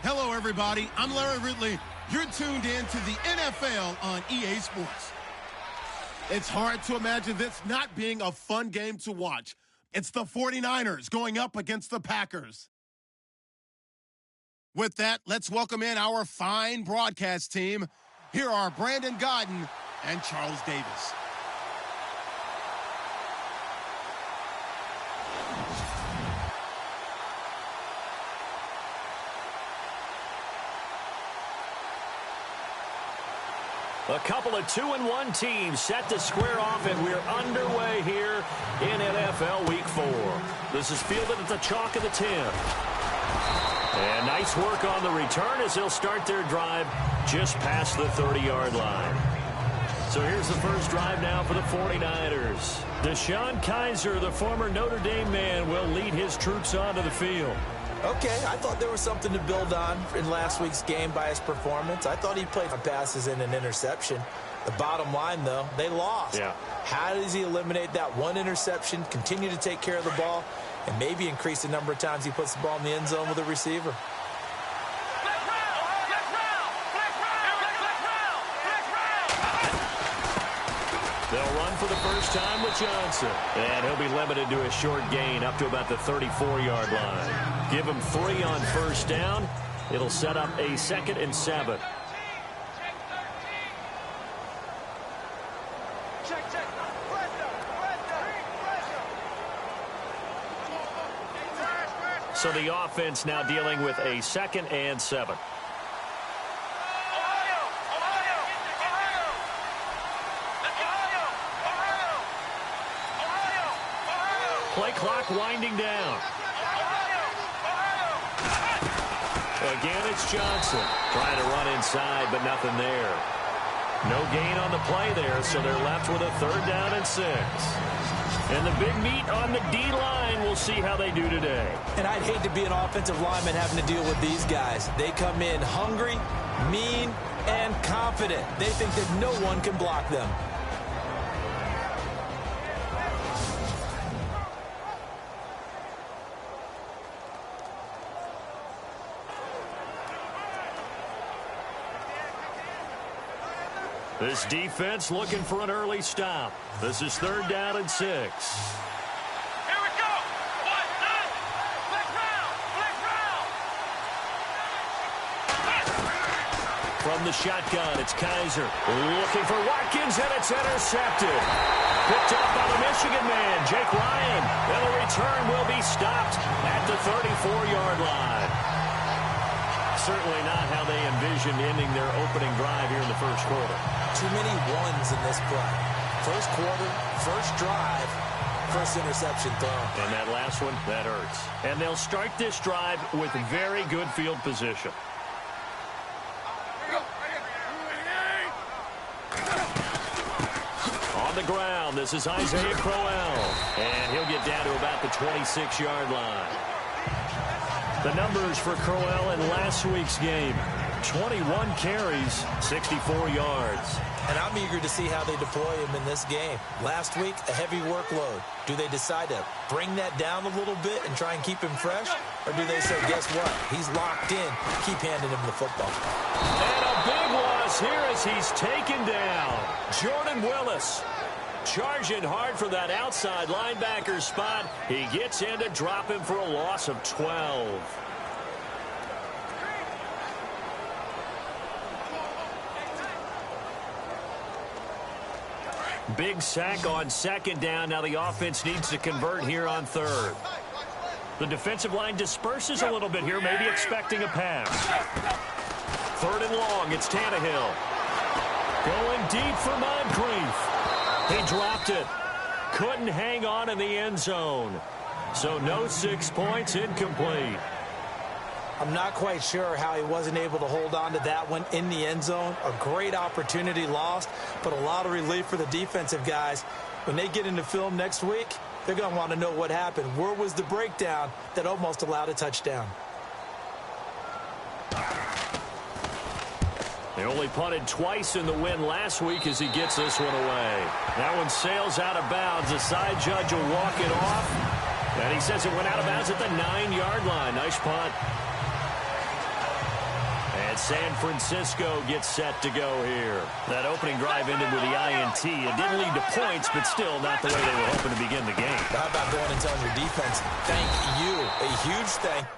Hello, everybody. I'm Larry Ridley. You're tuned in to the NFL on EA Sports. It's hard to imagine this not being a fun game to watch. It's the 49ers going up against the Packers. With that, let's welcome in our fine broadcast team. Here are Brandon Godden and Charles Davis. A couple of 2-1 teams set to square off, and we're underway here in NFL Week 4. This is fielded at the chalk of the 10. And nice work on the return as they'll start their drive just past the 30-yard line. So here's the first drive now for the 49ers. DeShone Kizer, the former Notre Dame man, will lead his troops onto the field. Okay, I thought there was something to build on in last week's game by his performance. I thought he played passes and an interception. The bottom line, though, they lost. Yeah. How does he eliminate that one interception, continue to take care of the ball, and maybe increase the number of times he puts the ball in the end zone with a receiver? They'll run for the first time with Johnson. And he'll be limited to a short gain up to about the 34-yard line. Give him 3 on first down. It'll set up a 2nd and 7. So the offense now dealing with a 2nd and 7. Play clock winding down. Again, it's Johnson. Trying to run inside, but nothing there. No gain on the play there, so they're left with a 3rd down and 6. And the big meat on the D-line, we'll see how they do today. And I'd hate to be an offensive lineman having to deal with these guys. They come in hungry, mean, and confident. They think that no one can block them. This defense looking for an early stop. This is 3rd down and 6. Here we go. 1, 9. Flick round. From the shotgun, it's Kizer. Looking for Watkins, and it's intercepted. Picked up by the Michigan man, Jake Ryan. And the return will be stopped at the 34-yard line. Certainly not how they envisioned ending their opening drive here in the first quarter. Too many ones in this play. First quarter, first drive, first interception thrown. And that last one, that hurts. And they'll start this drive with very good field position. On the ground, this is Isaiah Crowell. And he'll get down to about the 26-yard line. The numbers for Crowell in last week's game. 21 carries, 64 yards. And I'm eager to see how they deploy him in this game. Last week, a heavy workload. Do they decide to bring that down a little bit and try and keep him fresh? Or do they say, guess what? He's locked in. Keep handing him the football. And a big loss here as he's taken down. Jordan Willis charging hard for that outside linebacker spot. He gets in to drop him for a loss of 12. Big sack on 2nd down. Now the offense needs to convert here on 3rd. The defensive line disperses a little bit here, maybe expecting a pass. 3rd and long, it's Tannehill. Going deep for Moncrief. He dropped it. Couldn't hang on in the end zone. So no 6 points, incomplete. I'm not quite sure how he wasn't able to hold on to that one in the end zone. A great opportunity lost, but a lot of relief for the defensive guys. When they get into film next week, they're going to want to know what happened. Where was the breakdown that almost allowed a touchdown? They only punted twice in the win last week as he gets this one away. That one sails out of bounds. The side judge will walk it off. And he says it went out of bounds at the 9-yard line. Nice punt. And San Francisco gets set to go here. That opening drive ended with the INT. It didn't lead to points, but still not the way they were hoping to begin the game. How about going and telling your defense, thank you, a huge thank you.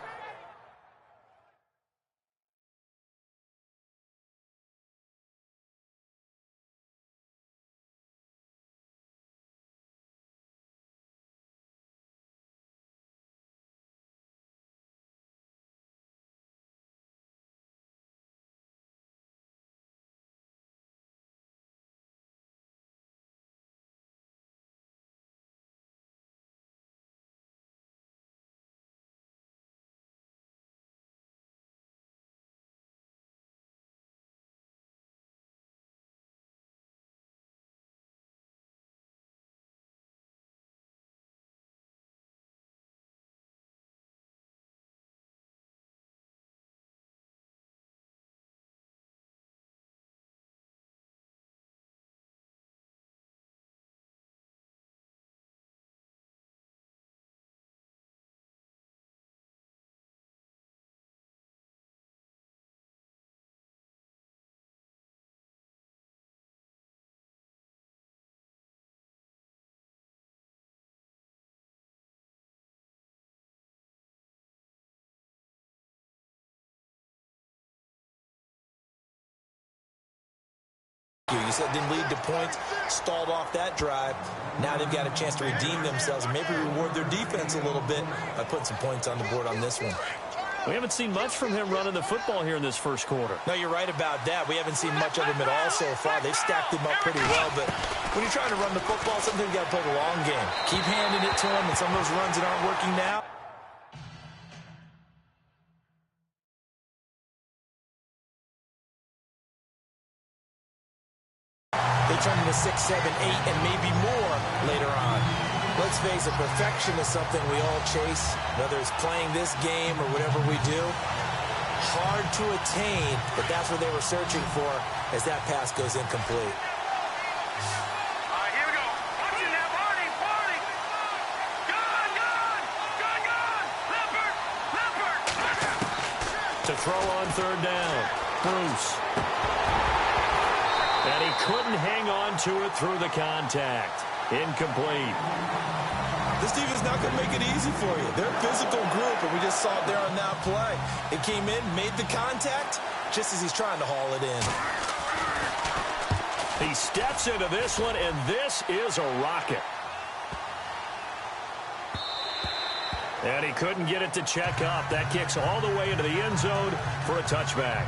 You said didn't lead to points, stalled off that drive. Now they've got a chance to redeem themselves and maybe reward their defense a little bit by putting some points on the board on this one. We haven't seen much from him running the football here in this first quarter. No, you're right about that. We haven't seen much of him at all so far. They've stacked him up pretty well, but when you're trying to run the football, sometimes you got to play the long game. Keep handing it to him, and some of those runs that aren't working now, they turn into 6, 7, 8, and maybe more later on. Let's face it, perfection is something we all chase, whether it's playing this game or whatever we do. Hard to attain, but that's what they were searching for as that pass goes incomplete. All right, here we go. Watch it now, Barney. Gone. Leopard. To throw on third down, Bruce. And he couldn't hang on to it through the contact. Incomplete. This defense is not going to make it easy for you. They're a physical group, and we just saw it there on that play. It came in, made the contact, just as he's trying to haul it in. He steps into this one, and this is a rocket. And he couldn't get it to check up. That kicks all the way into the end zone for a touchback.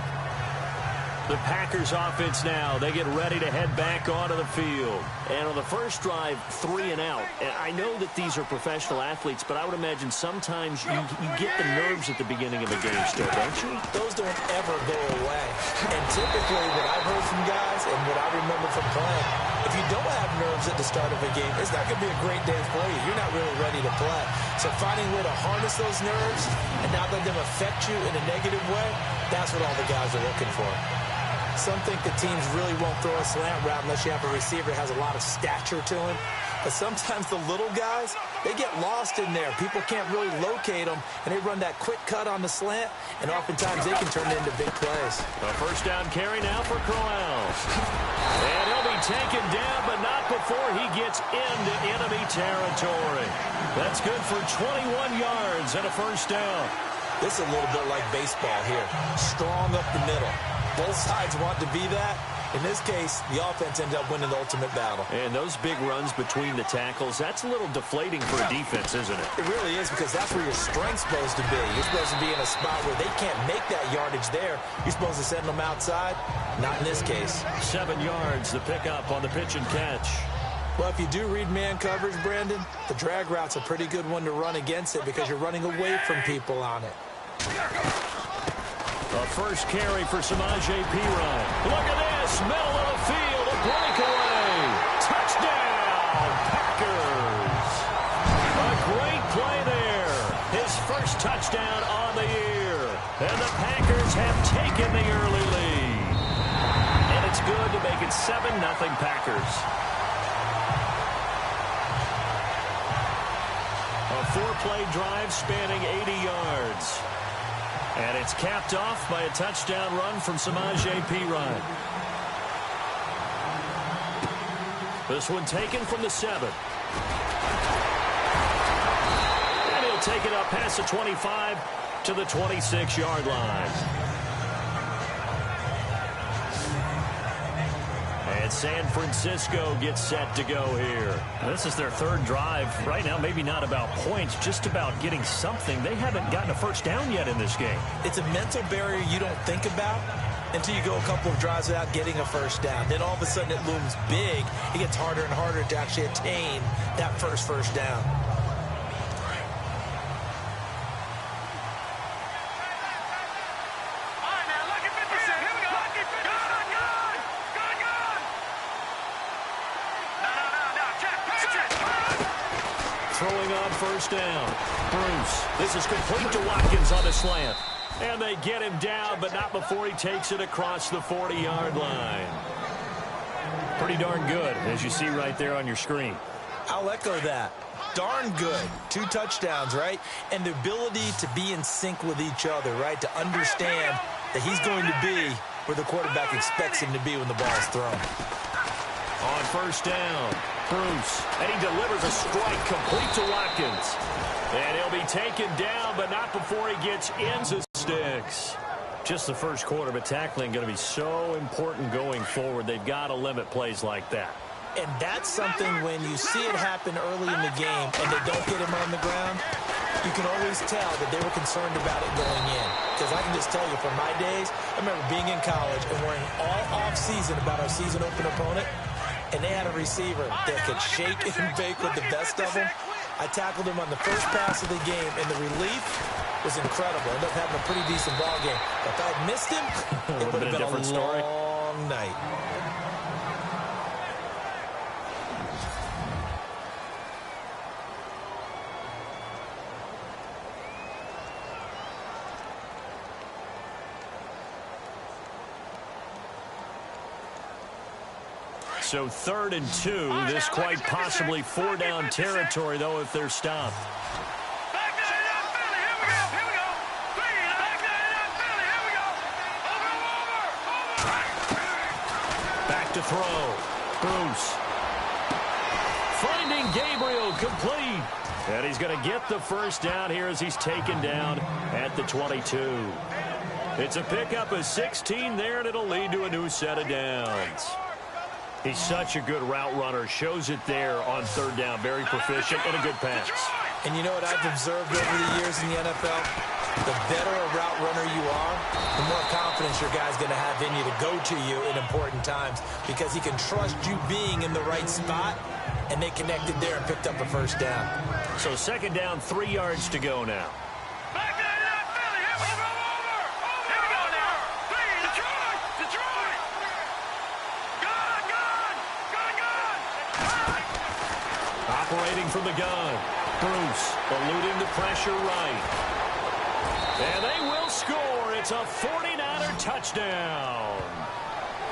The Packers offense now, they get ready to head back onto the field. And on the first drive, 3 and out. And I know that these are professional athletes, but I would imagine sometimes you get the nerves at the beginning of a game still, don't you? Those don't ever go away. And typically what I've heard from guys and what I remember from playing, if you don't have nerves at the start of a game, it's not going to be a great day for you. You're not really ready to play. So finding a way to harness those nerves and not let them affect you in a negative way, that's what all the guys are looking for. Some think the teams really won't throw a slant route unless you have a receiver that has a lot of stature to him. But sometimes the little guys, they get lost in there. People can't really locate them, and they run that quick cut on the slant, and oftentimes they can turn it into big plays. A first down carry now for Crowell. And he'll be taken down, but not before he gets into enemy territory. That's good for 21 yards and a first down. This is a little bit like baseball here. Strong up the middle. Both sides want to be that. In this case, the offense ended up winning the ultimate battle. And those big runs between the tackles, that's a little deflating for a defense, isn't it? It really is, because that's where your strength's supposed to be. You're supposed to be in a spot where they can't make that yardage there. You're supposed to send them outside. Not in this case. 7 yards, the pickup on the pitch and catch. Well, if you do read man coverage, Brandon, the drag route's a pretty good one to run against it because you're running away from people on it. A first carry for Samaje Perine. Look at this, middle of the field, a breakaway. Touchdown, Packers. A great play there. His first touchdown on the year. And the Packers have taken the early lead. And it's good to make it 7-0 Packers. A 4-play drive spanning 80 yards. And it's capped off by a touchdown run from Samaje Perine. This one taken from the 7. And he'll take it up past the 25 to the 26-yard line. And San Francisco gets set to go here. This is their third drive. Right now, maybe not about points, just about getting something. They haven't gotten a first down yet in this game. It's a mental barrier you don't think about until you go a couple of drives without getting a first down. Then all of a sudden it looms big. It gets harder and harder to actually attain that first down. Throwing on first down. Bruce. This is complete to Watkins on the slant. And they get him down, but not before he takes it across the 40-yard line. Pretty darn good, as you see right there on your screen. I'll echo that. Darn good. 2 touchdowns, right? And the ability to be in sync with each other, right? To understand that he's going to be where the quarterback expects him to be when the ball is thrown. On first down, Bruce. And he delivers a strike complete to Watkins. And he'll be taken down, but not before he gets into sticks. Just the first quarter, but tackling going to be so important going forward. They've got to limit plays like that. And that's something when you see it happen early in the game and they don't get him on the ground, you can always tell that they were concerned about it going in. Because I can just tell you from my days, I remember being in college and worrying all off-season about our season open opponent, and they had a receiver that could shake and bake with the best of them. I tackled him on the first pass of the game, and the relief was incredible. Ended up having a pretty decent ball game. But if I had missed him, it would have been a different story. long night. So 3rd and 2. This quite possibly 4-down territory, though, if they're stopped. Back to throw. Bruce. Finding Gabriel complete. And he's going to get the first down here as he's taken down at the 22. It's a pickup of 16 there, and it'll lead to a new set of downs. He's such a good route runner. Shows it there on 3rd down. Very proficient and a good pass. And you know what I've observed over the years in the NFL? The better a route runner you are, the more confidence your guy's going to have in you to go to you in important times because he can trust you being in the right spot, and they connected there and picked up a first down. So 2nd down, 3 yards to go now. Operating from the gun. Bruce eluding the pressure right. And they will score. It's a 49er touchdown.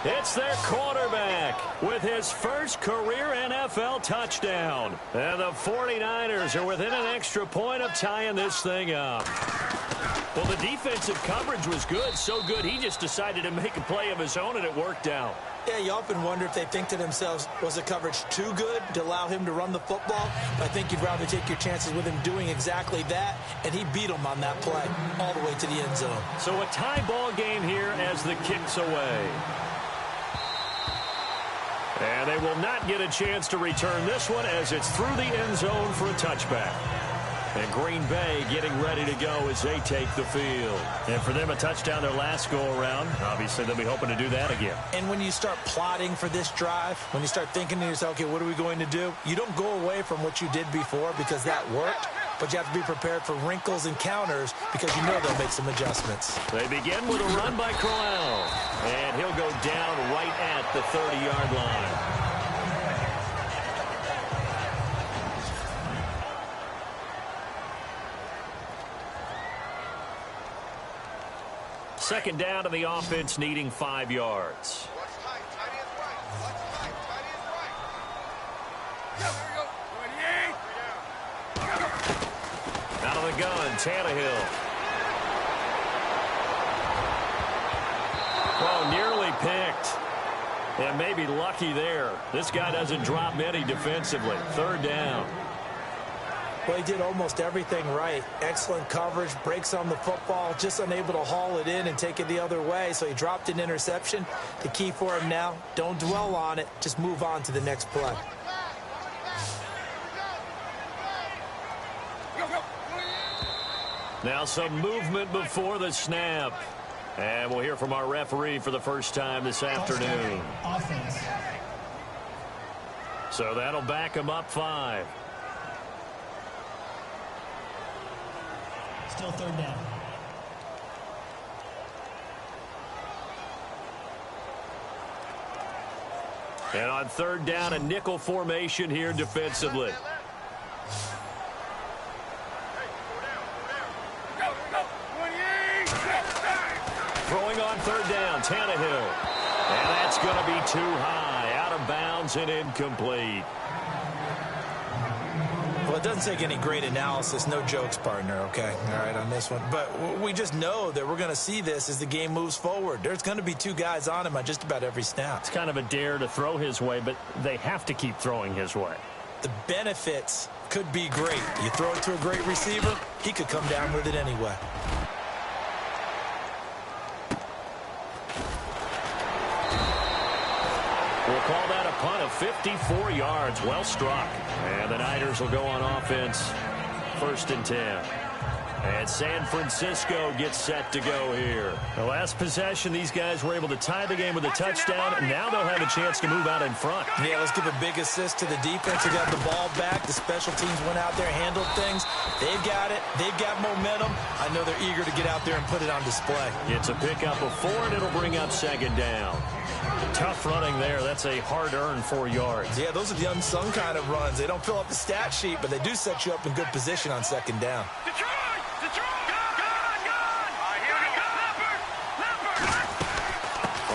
It's their quarterback with his first career NFL touchdown. And the 49ers are within an extra point of tying this thing up. Well, the defensive coverage was good, so good he just decided to make a play of his own, and it worked out. Yeah, you often wonder if they think to themselves, was the coverage too good to allow him to run the football? But I think you'd rather take your chances with him doing exactly that, and he beat him on that play all the way to the end zone. So a tie ball game here as the kick's away. And they will not get a chance to return this one as it's through the end zone for a touchback. And Green Bay getting ready to go as they take the field. And for them, a touchdown their last go-around. Obviously, they'll be hoping to do that again. And when you start plotting for this drive, when you start thinking to yourself, okay, what are we going to do? You don't go away from what you did before because that worked, but you have to be prepared for wrinkles and counters because you know they'll make some adjustments. They begin with a run by Crowell. And he'll go down right at the 30-yard line. Second down to the offense, needing 5 yards. Out of the gun, Tannehill. Oh, nearly picked. And maybe lucky there. This guy doesn't drop many defensively. Third down. Well, he did almost everything right. Excellent coverage, breaks on the football, just unable to haul it in and take it the other way. So he dropped an interception. The key for him now, don't dwell on it. Just move on to the next play. Now some movement before the snap. And we'll hear from our referee for the first time this afternoon. Offense. So that'll back him up 5. Still third down. And on third down, a nickel formation here defensively. Throwing on third down, Tannehill. And that's going to be too high, out of bounds and incomplete. Well, it doesn't take any great analysis. No jokes, partner, okay? All right, on this one. But we just know that we're going to see this as the game moves forward. There's going to be 2 guys on him on just about every snap. It's kind of a dare to throw his way, but they have to keep throwing his way. The benefits could be great. You throw it to a great receiver, he could come down with it anyway. We'll call that a punt of 54 yards. Well struck. And the Niners will go on offense. 1st and 10. And San Francisco gets set to go here. The last possession, these guys were able to tie the game with a touchdown, and now they'll have a chance to move out in front. Yeah, let's give a big assist to the defense who got the ball back. The special teams went out there, handled things. They've got it. They've got momentum. I know they're eager to get out there and put it on display. It's a pickup of 4, and it'll bring up 2nd down. Tough running there. That's a hard-earned 4 yards. Yeah, those are the unsung kind of runs. They don't fill up the stat sheet, but they do set you up in good position on 2nd down.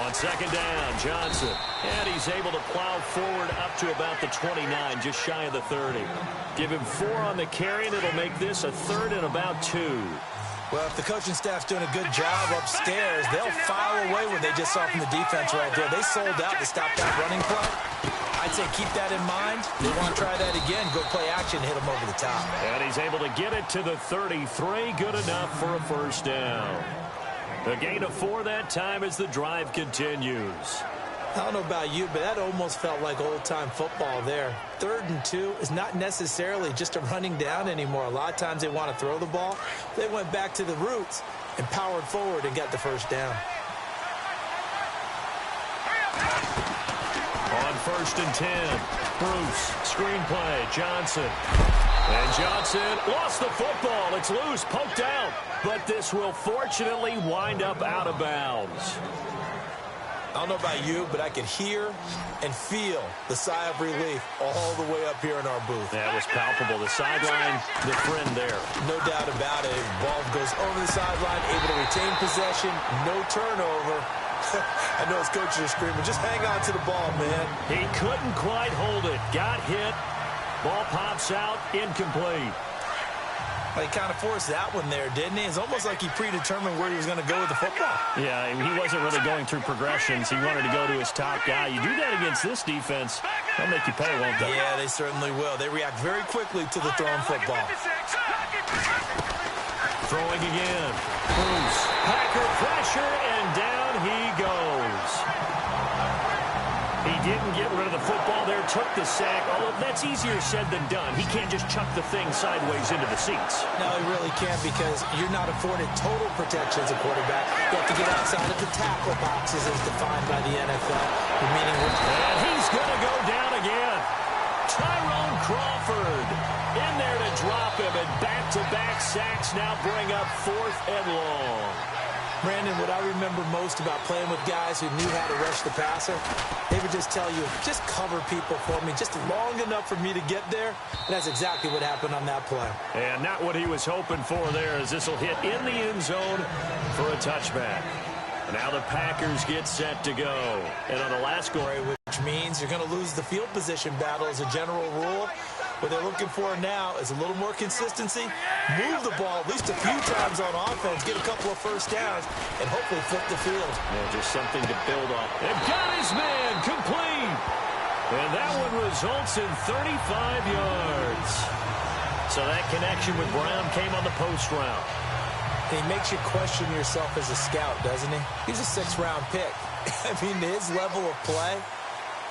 On 2nd down, Johnson. And he's able to plow forward up to about the 29, just shy of the 30. Give him 4 on the carry, and it'll make this a 3rd and about 2. Well, if the coaching staff's doing a good job upstairs, they'll file away what they just saw from the defense right there. They sold out to stop that running play. I'd say keep that in mind. They want to try that again. Go play action, hit them over the top. And he's able to get it to the 33. Good enough for a 1st down. A gain of 4 that time as the drive continues. I don't know about you, but that almost felt like old-time football there. 3rd and 2 is not necessarily just a running down anymore. A lot of times they want to throw the ball. They went back to the roots and powered forward and got the 1st down. On 1st and 10, Bruce, screenplay, Johnson. And Johnson lost the football. It's loose, poked out. But this will fortunately wind up out of bounds. I don't know about you, but I could hear and feel the sigh of relief all the way up here in our booth. That was palpable. The sideline, the friend there. No doubt about it. Ball goes over the sideline, able to retain possession, no turnover. I know his coaches are screaming, just hang on to the ball, man. He couldn't quite hold it. Got hit. Ball pops out, incomplete. Well, he kind of forced that one there, didn't he? It's almost like he predetermined where he was going to go with the football. Yeah, he wasn't really going through progressions. He wanted to go to his top guy. You do that against this defense, they'll make you pay, won't they? Yeah, they certainly will. They react very quickly to the thrown football. Throwing again. Bruce. Packer pressure, and down he goes. He didn't get rid of the football there, took the sack. Although that's easier said than done. He can't just chuck the thing sideways into the seats. No, he really can't because you're not afforded total protection as a quarterback. You have to get outside of the tackle boxes as defined by the NFL. And he's going to go down again. Tyrone Crawford in there to drop him, and back-to-back sacks now bring up 4th and long. Brandon, what I remember most about playing with guys who knew how to rush the passer, they would just tell you, just cover people for me, just long enough for me to get there. And that's exactly what happened on that play. And not what he was hoping for there, as this will hit in the end zone for a touchback. Now the Packers get set to go. And on the last goal, which means you're going to lose the field position battle as a general rule. What they're looking for now is a little more consistency, move the ball at least a few times on offense, get a couple of first downs, and hopefully flip the field. Yeah, just something to build on. And got his man complete. And that one results in 35 yards. So that connection with Brown came on the post route. He makes you question yourself as a scout, doesn't he? He's a 6th-round pick. I mean, his level of play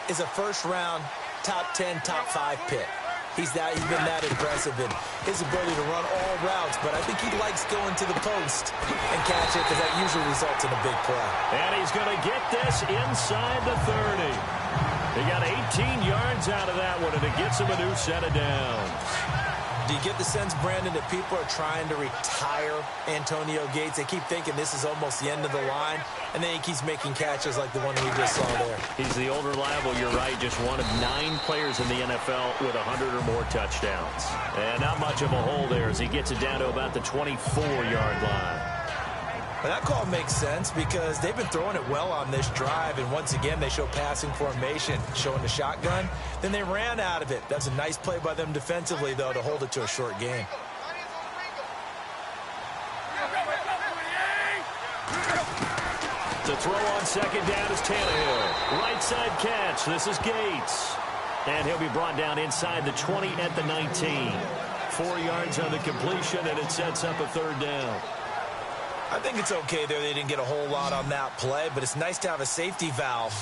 is a first-round, top 10, top 5 pick. He's been that impressive in his ability to run all routes, but I think he likes going to the post and catch it because that usually results in a big play. And he's going to get this inside the 30. He got 18 yards out of that one, and it gets him a new set of downs. Do you get the sense, Brandon, that people are trying to retire Antonio Gates? They keep thinking this is almost the end of the line, and then he keeps making catches like the one we just saw there. He's the old reliable, you're right, just one of 9 players in the NFL with 100 or more touchdowns. And not much of a hole there as he gets it down to about the 24-yard line. Well, that call makes sense because they've been throwing it well on this drive, and once again, they show passing formation, showing the shotgun. Then they ran out of it. That's a nice play by them defensively, though, to hold it to a short game. The throw on second down is Tannehill. Right side catch. This is Gates. And he'll be brought down inside the 20 at the 19. 4 yards on the completion, and it sets up a 3rd down. I think it's okay there. They didn't get a whole lot on that play, but it's nice to have a safety valve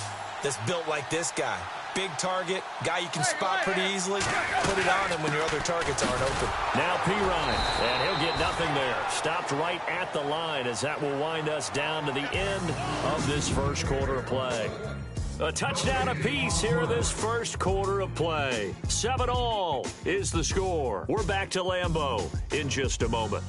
that's built like this guy. Big target, guy you can spot pretty easily. Put it on him when your other targets aren't open. Now Pirine, and he'll get nothing there. Stopped right at the line as that will wind us down to the end of this first quarter of play. A touchdown apiece here in this first quarter of play. 7-all is the score. We're back to Lambeau in just a moment.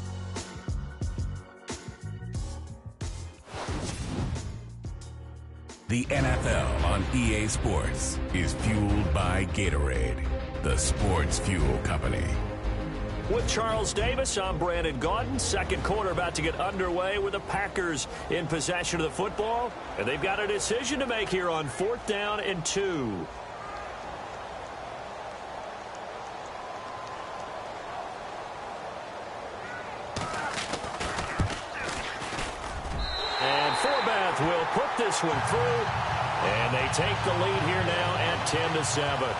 The NFL on EA Sports is fueled by Gatorade, the sports fuel company. With Charles Davis, I'm Brandon Gaudin. Second quarter about to get underway with the Packers in possession of the football. And they've got a decision to make here on 4th down and 2. And Forbath will put this one through. And they take the lead here now at 10-7.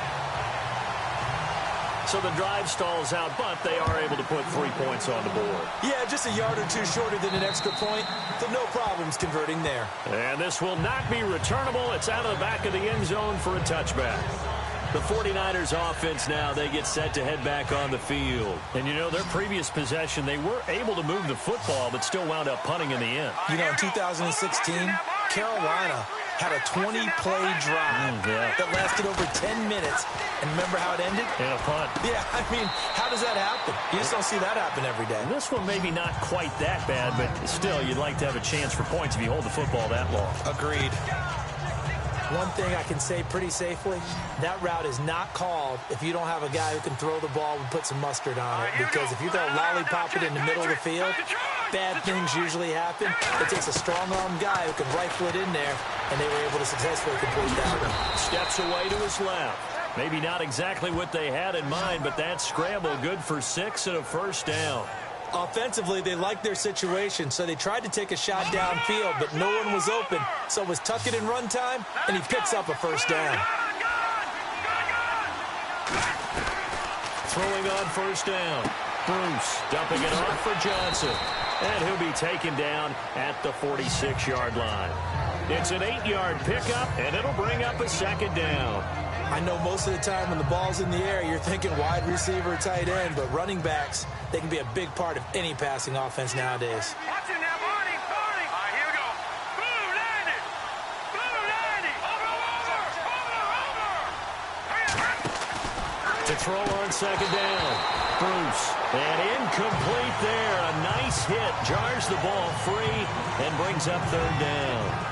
So the drive stalls out, but they are able to put 3 points on the board. Yeah, just a yard or two shorter than an extra point, so no problems converting there. And this will not be returnable. It's out of the back of the end zone for a touchback. The 49ers offense now, they get set to head back on the field. And, you know, their previous possession, they were able to move the football, but still wound up punting in the end. You know, in 2016, Carolina had a 20-play drive that lasted over 10 minutes. And remember how it ended? In a punt. Yeah, I mean, how does that happen? You just don't see that happen every day. And this one maybe not quite that bad, but still, you'd like to have a chance for points if you hold the football that long. Agreed. One thing I can say pretty safely, that route is not called if you don't have a guy who can throw the ball and put some mustard on it. Because if you go lollipop it in the middle of the field, bad things usually happen. It takes a strong-armed guy who can rifle it in there, and they were able to successfully complete that one. Steps away to his left. Maybe not exactly what they had in mind, but that scramble good for 6 and a first down. Offensively, they liked their situation, so they tried to take a shot downfield, but no one was open. So it was tuck it in run time, and he picks up a first down. Throwing on first down. Bruce dumping it off for Johnson. And he'll be taken down at the 46-yard line. It's an 8-yard pickup, and it'll bring up a second down. I know most of the time when the ball's in the air, you're thinking wide receiver, tight end, but running backs, they can be a big part of any passing offense nowadays. Watch it now, Barney. All right, here we go. Blue 90. Over. To throw on second down. Bruce. And incomplete there. A nice hit. Jars the ball free and brings up 3rd down.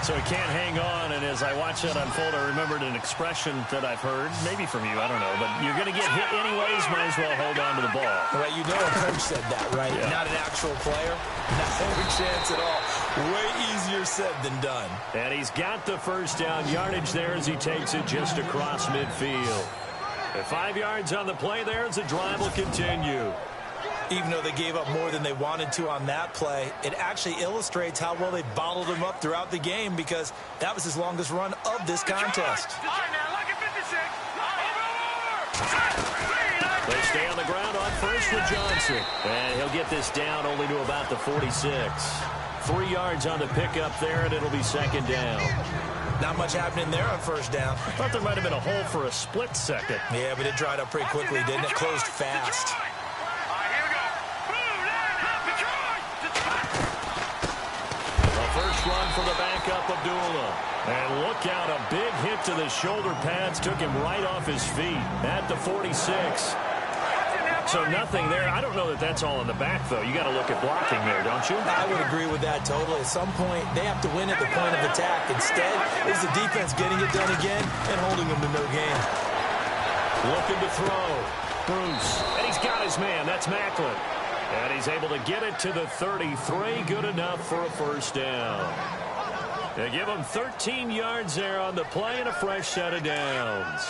So he can't hang on, and as I watch that unfold, I remembered an expression that I've heard, maybe from you, I don't know, but you're going to get hit anyways, might as well hold on to the ball. Well, you know a coach said that, right? Yeah. Not an actual player. Not every chance at all. Way easier said than done. And he's got the first down yardage there as he takes it just across midfield. And 5 yards on the play there as the drive will continue. Even though they gave up more than they wanted to on that play, it actually illustrates how well they bottled him up throughout the game because that was his longest run of this contest. They stay on the ground on first with Johnson. And he'll get this down only to about the 46. 3 yards on the pickup there, and it'll be second down. Not much happening there on first down. I thought there might have been a hole for a split second. Yeah, but it dried up pretty quickly, didn't it? Closed fast. First run for the backup, Abdullah. And look out, a big hit to the shoulder pads took him right off his feet at the 46. So nothing there. I don't know that that's all in the back, though. You got to look at blocking there, don't you? I would agree with that totally. At some point, they have to win at the point of attack. Instead, is the defense getting it done again and holding them to no gain. Looking to throw. Bruce. And he's got his man. That's Macklin. And he's able to get it to the 33. Good enough for a first down. They give him 13 yards there on the play and a fresh set of downs.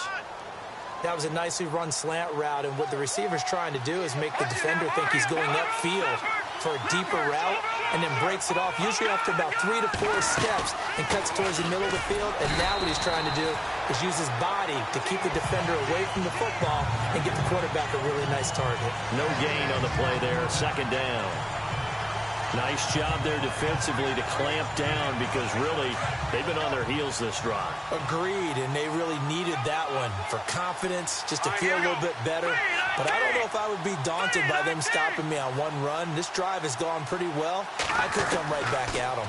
That was a nicely run slant route, and what the receiver's trying to do is make the defender think he's going upfield for a deeper route and then breaks it off, usually after about 3 to 4 steps, and cuts towards the middle of the field. And now what he's trying to do is use his body to keep the defender away from the football and get the quarterback a really nice target. No gain on the play there, second down. Nice job there defensively to clamp down because really they've been on their heels this drive. Agreed, and they really needed that one for confidence, just to feel a little bit better. But I don't know if I would be daunted by them stopping me on one run. This drive has gone pretty well. I could come right back at them.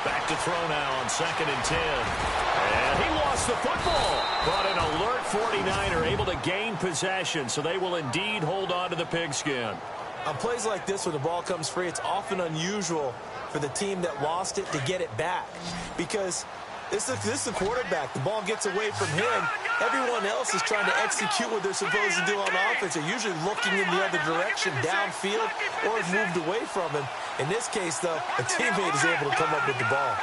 Back to throw now on 2nd and 10. And he lost the football. But an alert 49er able to gain possession, so they will indeed hold on to the pigskin. On plays like this, when the ball comes free, it's often unusual for the team that lost it to get it back. Because this is the quarterback. The ball gets away from him. Everyone else is trying to execute what they're supposed to do on offense. They're usually looking in the other direction, downfield, or moved away from him. In this case, though, a teammate is able to come up with the ball.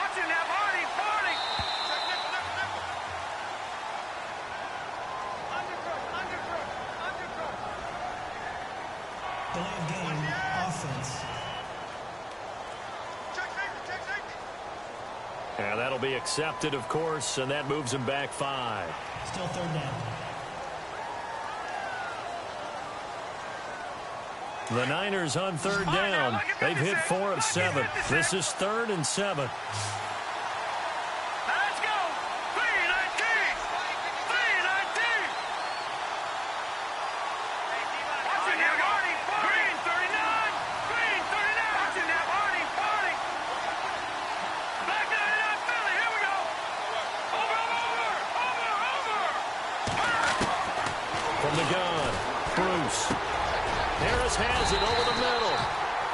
And that'll be accepted, of course, and that moves him back 5. Still third down. The Niners on third down. They've hit 4 of 7. This is 3rd and 7. From the gun, Bruce. Harris has it over the middle.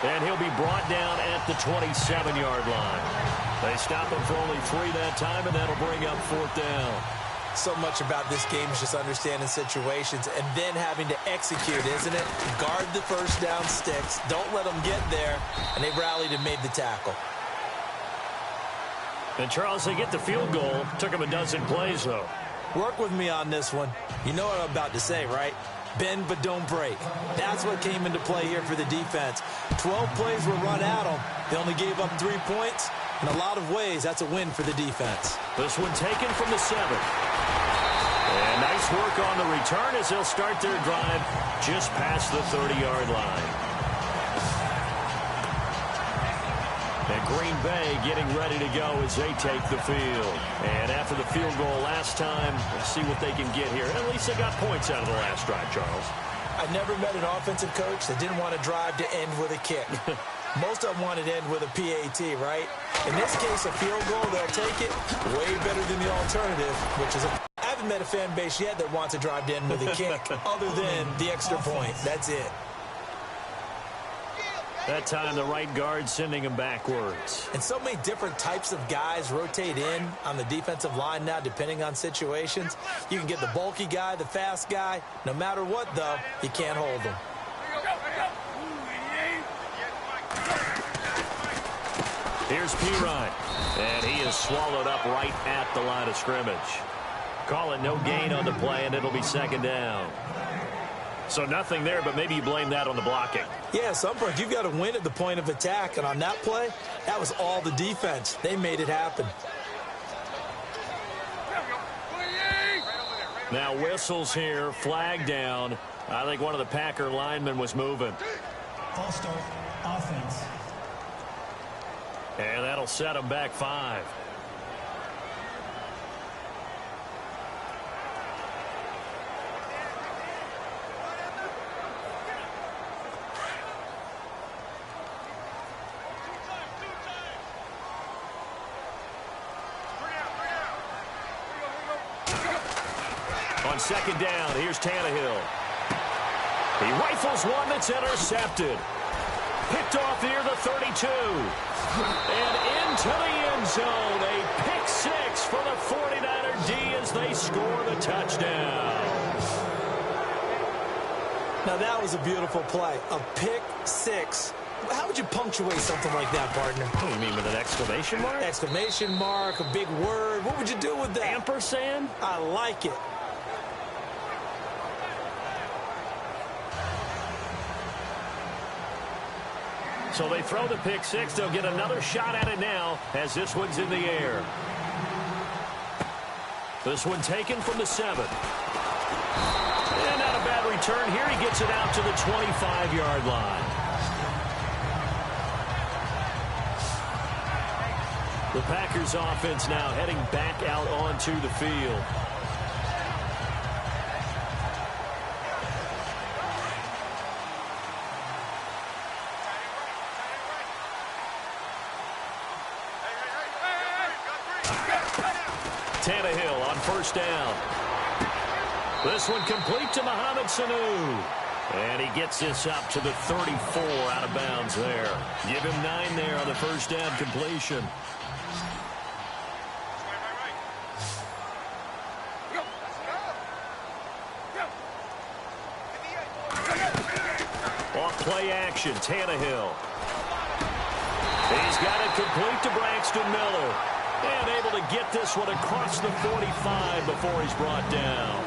And he'll be brought down at the 27-yard line. They stop him for only 3 that time, and that'll bring up 4th down. So much about this game is just understanding situations and then having to execute, isn't it? Guard the first down sticks. Don't let them get there. And they rallied and made the tackle. And, Charles, they get the field goal. Took them a dozen plays, though. Work with me on this one. You know what I'm about to say, right? Bend but don't break. That's what came into play here for the defense. 12 plays were run at them. They only gave up 3 points. In a lot of ways, that's a win for the defense. This one taken from the 7. And nice work on the return as they'll start their drive just past the 30-yard line. And Green Bay getting ready to go as they take the field. And after the field goal last time, let's see what they can get here. At least they got points out of the last drive, Charles. I've never met an offensive coach that didn't want to drive to end with a kick. Most of them wanted to end with a PAT, right? In this case, a field goal, they'll take it. Way better than the alternative, which is I haven't met a fan base yet that wants to drive to end with a kick other than the extra point. That's it. That time, the right guard sending him backwards. And so many different types of guys rotate in on the defensive line now, depending on situations. You can get the bulky guy, the fast guy. No matter what, though, you can't hold them. Here's Pirine, and he is swallowed up right at the line of scrimmage. Call it no gain on the play, and it'll be second down. So nothing there, but maybe you blame that on the blocking. Yeah, at some point, you've got to win at the point of attack. And on that play, that was all the defense. They made it happen. Now whistles here, flag down. I think one of the Packer linemen was moving. False start, offense. And that'll set them back 5. On second down, here's Tannehill. He rifles one that's intercepted. Picked off near the 32. And into the end zone. A pick 6 for the 49er D as they score the touchdown. Now, that was a beautiful play. A pick 6. How would you punctuate something like that, partner? What do you mean, with an exclamation mark? Exclamation mark, a big word. What would you do with that? Ampersand? I like it. So they throw the pick 6. They'll get another shot at it now as this one's in the air. This one taken from the 7. And not a bad return here. He gets it out to the 25-yard line. The Packers offense now heading back out onto the field. Tannehill on first down. This one complete to Mohamed Sanu. And he gets this up to the 34 out of bounds there. Give him 9 there on the first down completion. Off play action, Tannehill. He's got it complete to Braxton Miller. And able to get this one across the 45 before he's brought down.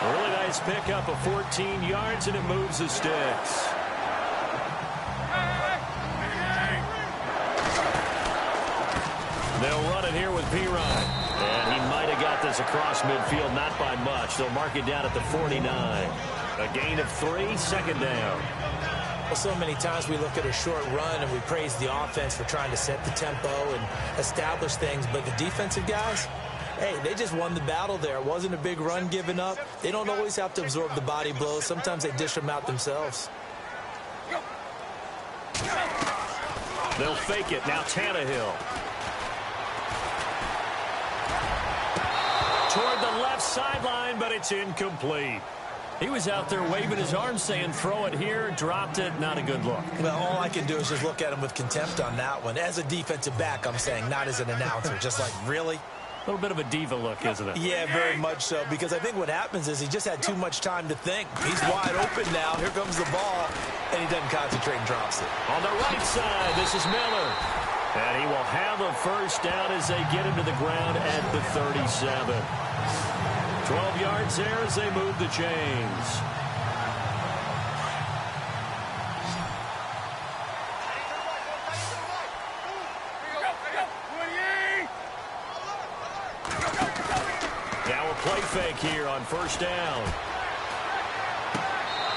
A really nice pickup of 14 yards, and it moves the sticks. They'll run it here with Pirine. And he might have got this across midfield, not by much. They'll mark it down at the 49. A gain of 3, second down. Well, so many times we look at a short run and we praise the offense for trying to set the tempo and establish things. But the defensive guys, hey, they just won the battle there. It wasn't a big run given up. They don't always have to absorb the body blows. Sometimes they dish them out themselves. They'll fake it. Now Tannehill. Toward the left sideline, but it's incomplete. He was out there waving his arms saying, throw it here, dropped it, not a good look. Well, all I can do is just look at him with contempt on that one. As a defensive back, I'm saying, not as an announcer. Just like, really? A little bit of a diva look, isn't it? Yeah, very much so, because I think what happens is he just had too much time to think. He's wide open now. Here comes the ball, and he doesn't concentrate and drops it. On the right side, this is Miller. And he will have a first down as they get him to the ground at the 37. 12 yards there as they move the chains. Now a play fake here on first down.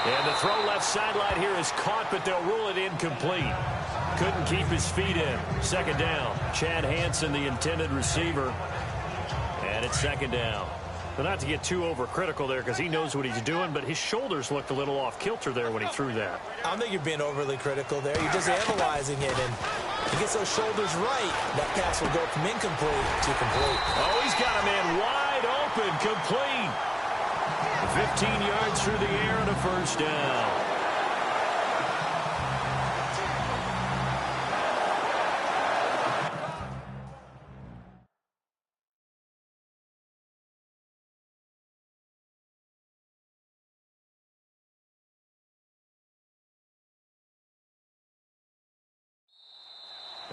And the throw left sideline here is caught, but they'll rule it incomplete. Couldn't keep his feet in. Second down. Chad Hansen, the intended receiver. And it's second down. But not to get too overcritical there because he knows what he's doing, but his shoulders looked a little off kilter there when he threw that. I don't think you're being overly critical there. You're just analyzing it, and he gets those shoulders right. That pass will go from incomplete to complete. Oh, he's got a man wide open, complete. 15 yards through the air and a first down.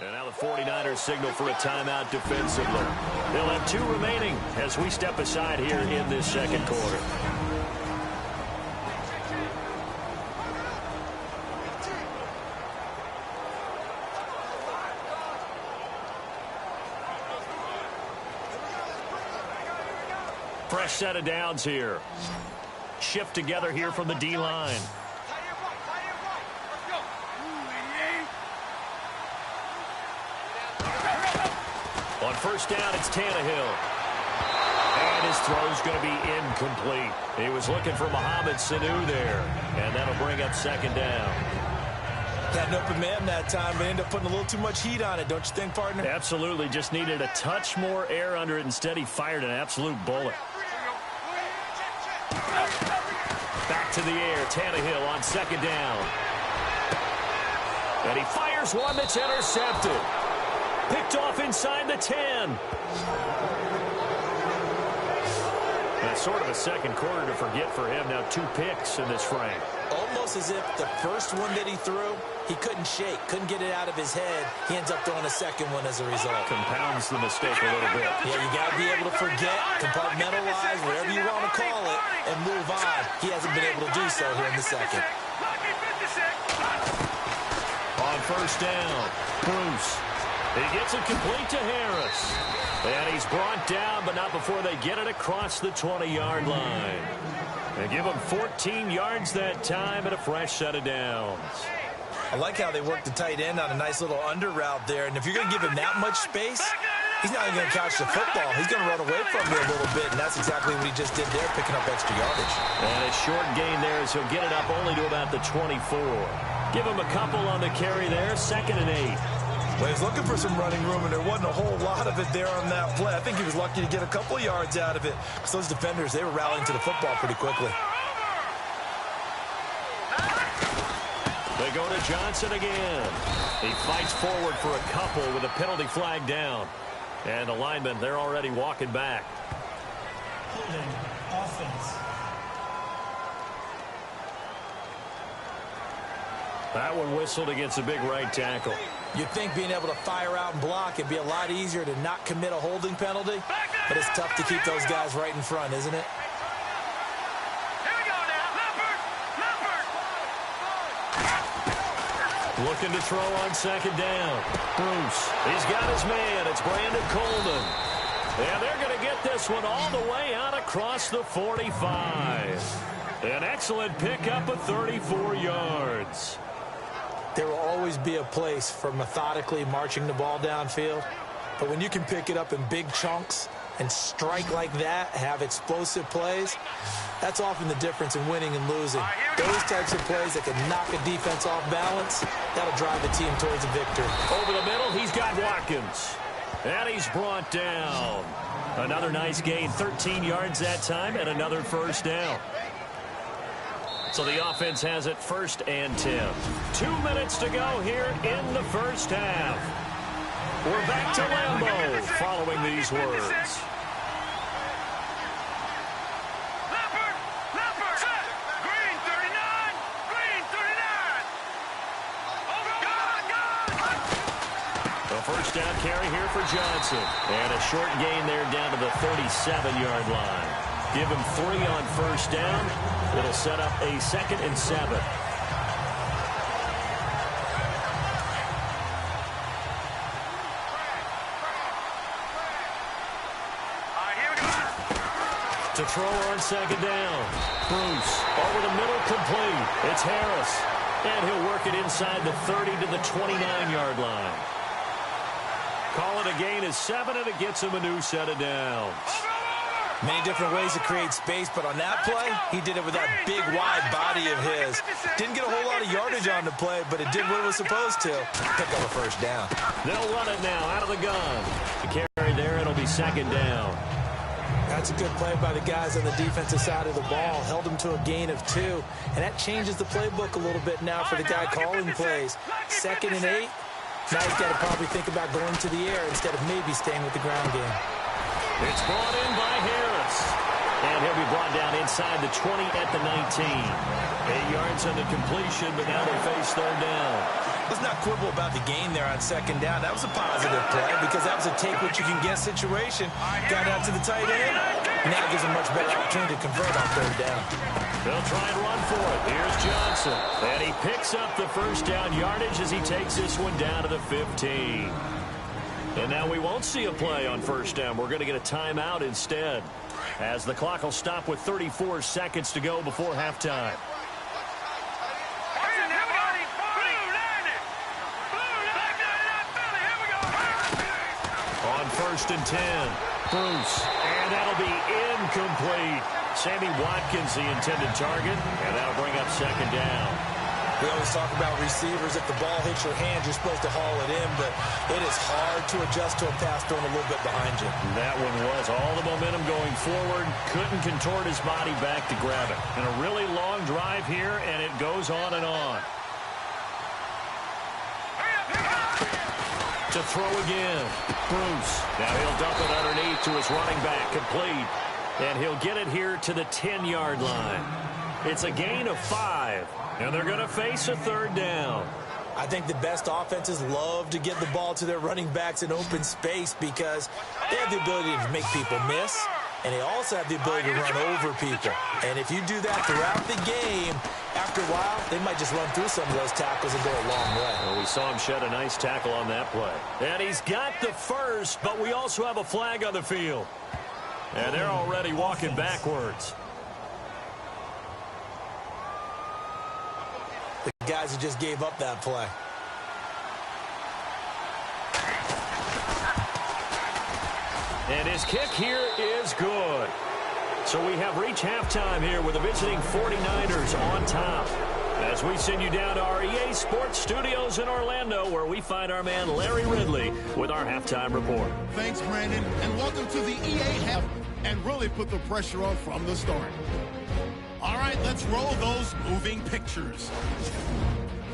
And now the 49ers signal for a timeout defensively. They'll have 2 remaining as we step aside here in this second quarter. Fresh set of downs here. Shift together here from the D-line. On first down, it's Tannehill. And his throw's going to be incomplete. He was looking for Mohamed Sanu there. And that'll bring up second down. Had an open man that time, but ended up putting a little too much heat on it, don't you think, partner? Absolutely. Just needed a touch more air under it. Instead, he fired an absolute bullet. Back to the air. Tannehill on second down. And he fires one that's intercepted. Picked off inside the 10. That's sort of a second quarter to forget for him. Now 2 picks in this frame. Almost as if the first one that he threw, he couldn't shake, couldn't get it out of his head. He ends up throwing a second one as a result. Compounds the mistake a little bit. Yeah, you got to be able to forget, compartmentalize, whatever you want to call it, and move on. He hasn't been able to do so here in the second. On first down, Bruce. He gets it complete to Harris. And he's brought down, but not before they get it across the 20-yard line. They give him 14 yards that time and a fresh set of downs. I like how they work the tight end on a nice little under route there. And if you're going to give him that much space, he's not even going to catch the football. He's going to run away from you a little bit, and that's exactly what he just did there, picking up extra yardage. And a short gain there as he'll get it up only to about the 24. Give him a couple on the carry there, 2nd and 8. Well, he was looking for some running room, and there wasn't a whole lot of it there on that play. I think he was lucky to get a couple of yards out of it. Because those defenders, they were rallying to the football pretty quickly. They go to Johnson again. He fights forward for a couple with a penalty flag down. And the linemen, they're already walking back. Holding offense. That one whistled against a big right tackle. You'd think being able to fire out and block it'd be a lot easier to not commit a holding penalty, but it's tough to keep those guys right in front, isn't it? Here we go now. Leopard. Looking to throw on 2nd down. Bruce, he's got his man. It's Brandon Coleman. And they're going to get this one all the way out across the 45. An excellent pickup of 34 yards. There will always be a place for methodically marching the ball downfield. But when you can pick it up in big chunks and strike like that, have explosive plays, that's often the difference in winning and losing. Those types of plays that can knock a defense off balance, that'll drive the team towards a victory. Over the middle, he's got Watkins. And he's brought down. Another nice gain, 13 yards that time, and another first down. So the offense has it 1st and 10. 2 minutes to go here in the first half. We're back to Lambeau following these words. Leopard. Green 39. Green 39. Over. The first down carry here for Johnson. And a short gain there down to the 37-yard line. Give him 3 on first down. It'll set up a 2nd and 7. To throw on 2nd down. Bruce over the middle, complete. It's Harris. And he'll work it inside the 30 to the 29-yard line. Call it a gain of 7, and it gets him a new set of downs. Many different ways to create space, but on that play, he did it with that big, wide body of his. Didn't get a whole lot of yardage on the play, but it did what it was supposed to. Pick up a first down. They'll run it now out of the gun. The carry there, it'll be 2nd down. That's a good play by the guys on the defensive side of the ball. Held him to a gain of 2, and that changes the playbook a little bit now for the guy calling plays. 2nd and 8. Now he's got to probably think about going to the air instead of maybe staying with the ground game. It's brought in by Harris. And he'll be brought down inside the 20 at the 19. 8 yards on the completion, but now they face 3rd down. Let's not quibble about the gain there on second down. That was a positive play because that was a take-what-you-can-get situation. Got out to the tight end. Now gives him much better opportunity to convert on third down. They'll try and run for it. Here's Johnson. And he picks up the first down yardage as he takes this one down to the 15. And now we won't see a play on first down. We're going to get a timeout instead, as the clock will stop with 34 seconds to go before halftime. On first and 10, Bruce. And that'll be incomplete. Sammy Watkins, the intended target, and that'll bring up second down. We always talk about receivers. If the ball hits your hand, you're supposed to haul it in, but it is hard to adjust to a pass thrown a little bit behind you. That one was all the momentum going forward. Couldn't contort his body back to grab it. And a really long drive here, and it goes on and on. To throw again. Bruce. Now he'll dump it underneath to his running back. Complete. And he'll get it here to the 10-yard line. It's a gain of 5. And they're going to face a third down. I think the best offenses love to get the ball to their running backs in open space because they have the ability to make people miss, and they also have the ability to run over people. And if you do that throughout the game, after a while, they might just run through some of those tackles and go a long way. Well, we saw him shed a nice tackle on that play. And he's got the first, but we also have a flag on the field. And they're already walking backwards. The guys who just gave up that play. And his kick here is good. So we have reached halftime here with the visiting 49ers on top. As we send you down to our EA Sports Studios in Orlando, where we find our man Larry Ridley with our halftime report. Thanks, Brandon, and welcome to the EA half, and really put the pressure on from the start. All right, let's roll those moving pictures.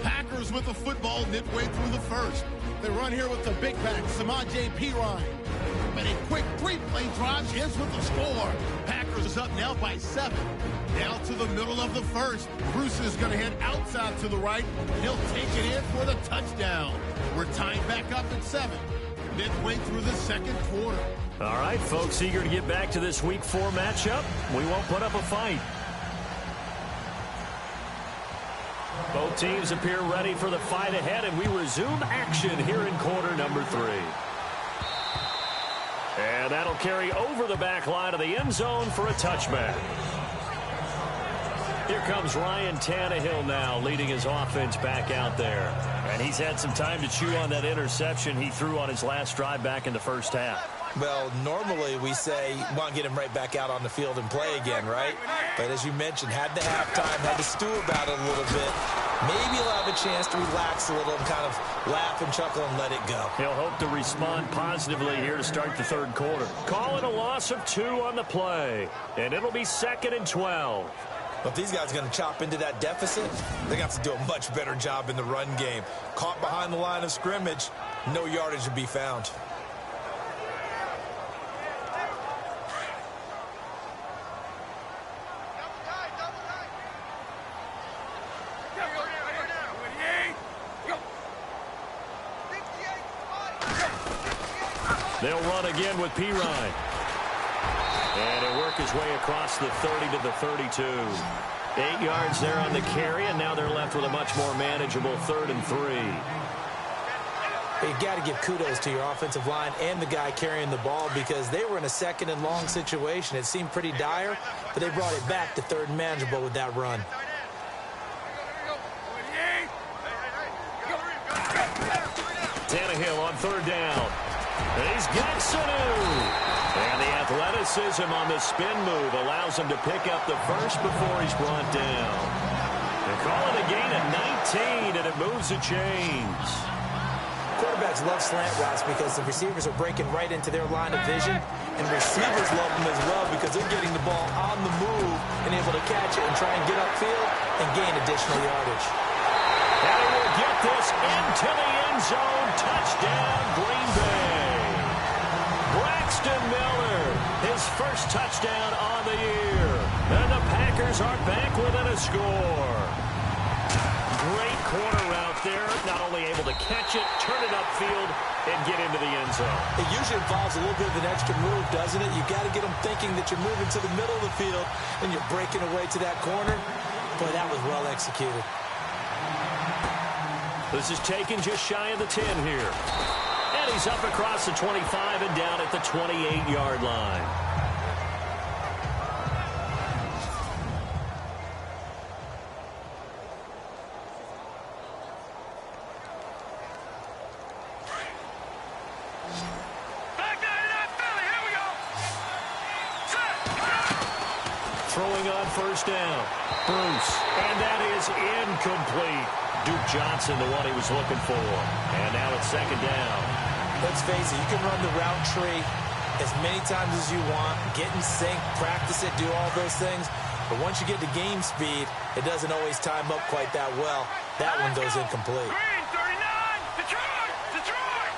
Packers with the football midway through the first. They run here with the big back, Samaje Perine. But a quick three-play drive ends with the score. Packers is up now by 7. Now to the middle of the first. Bruce is going to head outside to the right. He'll take it in for the touchdown. We're tying back up at 7. Midway through the second quarter. All right, folks, eager to get back to this Week 4 matchup. We won't put up a fight. Both teams appear ready for the fight ahead, and we resume action here in quarter number 3. And that'll carry over the back line of the end zone for a touchback. Here comes Ryan Tannehill now, leading his offense back out there. And he's had some time to chew on that interception he threw on his last drive back in the first half. Well, normally we say you want to get him right back out on the field and play again, right? But as you mentioned, had the halftime, had to stew about it a little bit. Maybe he'll have a chance to relax a little and kind of laugh and chuckle and let it go. He'll hope to respond positively here to start the third quarter. Call it a loss of 2 on the play, and it'll be 2nd and 12. But if these guys are going to chop into that deficit, they got to do a much better job in the run game. Caught behind the line of scrimmage, no yardage to be found. They'll run again with Perine. And he'll work his way across the 30 to the 32. 8 yards there on the carry, and now they're left with a much more manageable 3rd and 3. You've got to give kudos to your offensive line and the guy carrying the ball because they were in a 2nd and long situation. It seemed pretty dire, but they brought it back to 3rd and manageable with that run. Tannehill on 3rd down. He's got Sanu. And the athleticism on the spin move allows him to pick up the first before he's brought down. They call it a gain of 19, and it moves the chains. Quarterbacks love slant routes because the receivers are breaking right into their line of vision, and receivers love them as well because they're getting the ball on the move and able to catch it and try and get upfield and gain additional yardage. And he will get this into the end zone. Touchdown, Green Bay. Braxton Miller, his first touchdown on the year. And the Packers are back within a score. Great corner route there. Not only able to catch it, turn it upfield, and get into the end zone. It usually involves a little bit of an extra move, doesn't it? You've got to get them thinking that you're moving to the middle of the field and you're breaking away to that corner. Boy, that was well executed. This is taken just shy of the 10 here. And he's up across the 25 and down at the 28-yard line. Throwing on first down. Bruce. And that is incomplete. Duke Johnson, the one he was looking for. And now it's second down. Let's face it, you can run the route tree as many times as you want, get in sync, practice it, do all those things. But once you get to game speed, it doesn't always time up quite that well. That one goes incomplete. Green, 39, Detroit, Detroit.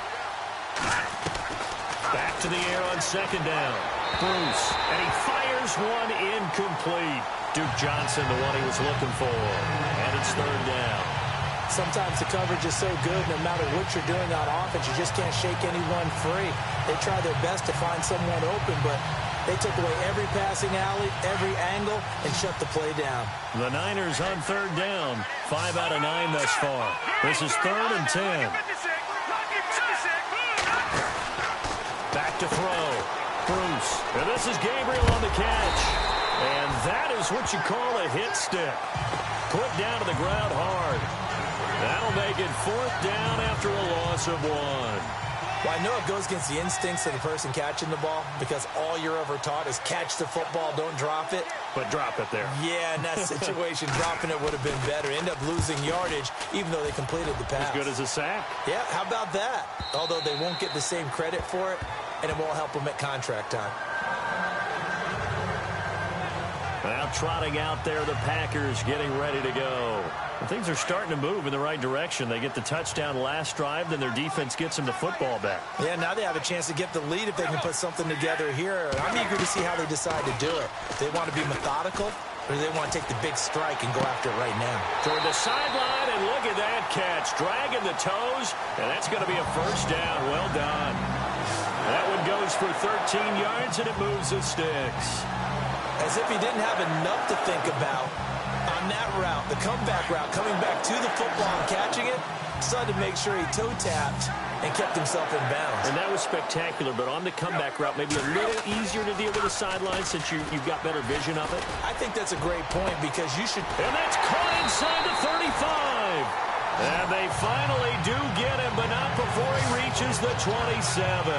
Back to the air on second down. Bruce. And he fires one incomplete. Duke Johnson, the one he was looking for. And it's third down. Sometimes the coverage is so good, no matter what you're doing on offense, you just can't shake anyone free. They try their best to find someone open, but they took away every passing alley, every angle, and shut the play down. The Niners on third down. 5 out of 9 thus far. This is third and 10. Back to throw. Bruce. And this is Gabriel on the catch. And that is what you call a hit stick. Put down to the ground hard. That'll make it fourth down after a loss of 1. Well, I know it goes against the instincts of the person catching the ball because all you're ever taught is catch the football, don't drop it. But drop it there. Yeah, in that situation, dropping it would have been better. End up losing yardage, even though they completed the pass. As good as a sack. Yeah, how about that? Although they won't get the same credit for it, and it won't help them at contract time. Well, trotting out there, the Packers getting ready to go. And things are starting to move in the right direction. They get the touchdown last drive, then their defense gets them the football back. Yeah, now they have a chance to get the lead if they can put something together here. I'm eager to see how they decide to do it. If they want to be methodical, or do they want to take the big strike and go after it right now? Toward the sideline, and look at that catch. Dragging the toes, and that's going to be a first down. Well done. That one goes for 13 yards, and it moves the sticks. As if he didn't have enough to think about on that route, the comeback route, coming back to the football and catching it, decided to make sure he toe-tapped and kept himself in bounds. And that was spectacular, but on the comeback route, maybe a little easier to deal with the sideline since you've got better vision of it. I think that's a great point because you should... And that's caught inside the 35. And they finally do get him, but not before he reaches the 27.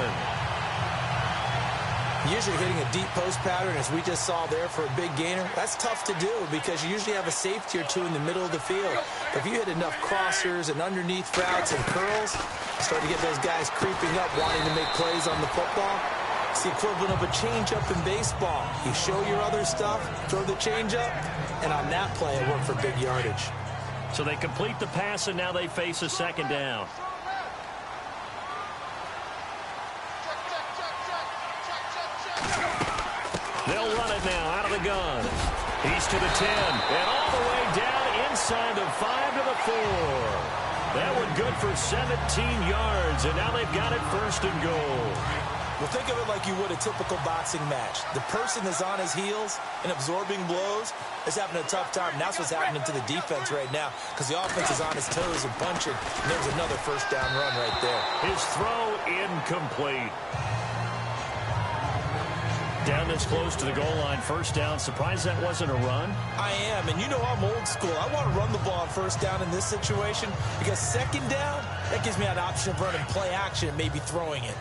Usually hitting a deep post pattern, as we just saw there for a big gainer, that's tough to do because you usually have a safety or two in the middle of the field. But if you hit enough crossers and underneath routes and curls, start to get those guys creeping up, wanting to make plays on the football. It's the equivalent of a changeup in baseball. You show your other stuff, throw the changeup, and on that play, it worked for big yardage. So they complete the pass, and now they face a second down. They'll run it now out of the gun. He's to the 10, and all the way down inside the 5 to the 4. That one good for 17 yards, and now they've got it first and goal. Well, think of it like you would a typical boxing match. The person is on his heels and absorbing blows is having a tough time. And that's what's happening to the defense right now because the offense is on his toes and punching. And there's another first down run right there. His throw incomplete. Down this close to the goal line, first down. Surprised that wasn't a run? I am, and you know I'm old school. I want to run the ball on first down in this situation because second down, that gives me an option of running play action and maybe throwing it.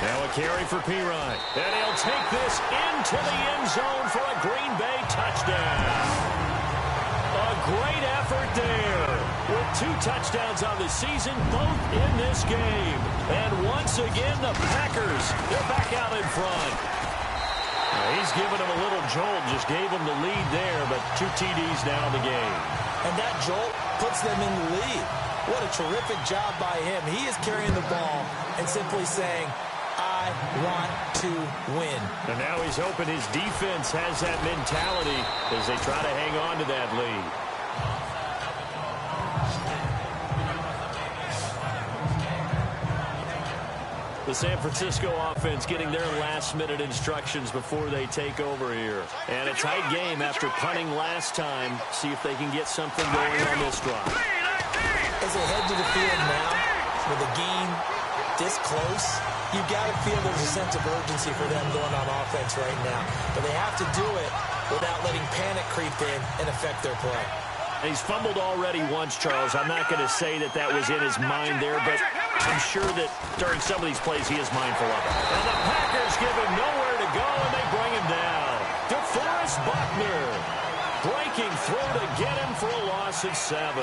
Now a carry for Pirine. And he'll take this into the end zone for a Green Bay touchdown. A great effort there. With 2 touchdowns on the season, both in this game. And once again, the Packers, they're back out in front. Now, he's given him a little jolt, just gave him the lead there, but 2 TDs now in the game. And that jolt puts them in the lead. What a terrific job by him. He is carrying the ball and simply saying, I want to win. And now he's hoping his defense has that mentality as they try to hang on to that lead. The San Francisco offense getting their last-minute instructions before they take over here. And a tight game after punting last time. See if they can get something going on this drive. As they head to the field now, with a game this close, you've got to feel there's a sense of urgency for them going on offense right now. But they have to do it without letting panic creep in and affect their play. He's fumbled already once, Charles. I'm not going to say that that was in his mind there, but I'm sure that during some of these plays he is mindful of it. And the Packers give him nowhere to go, and they bring him down. DeForest Buckner breaking through to get him for a loss of 7.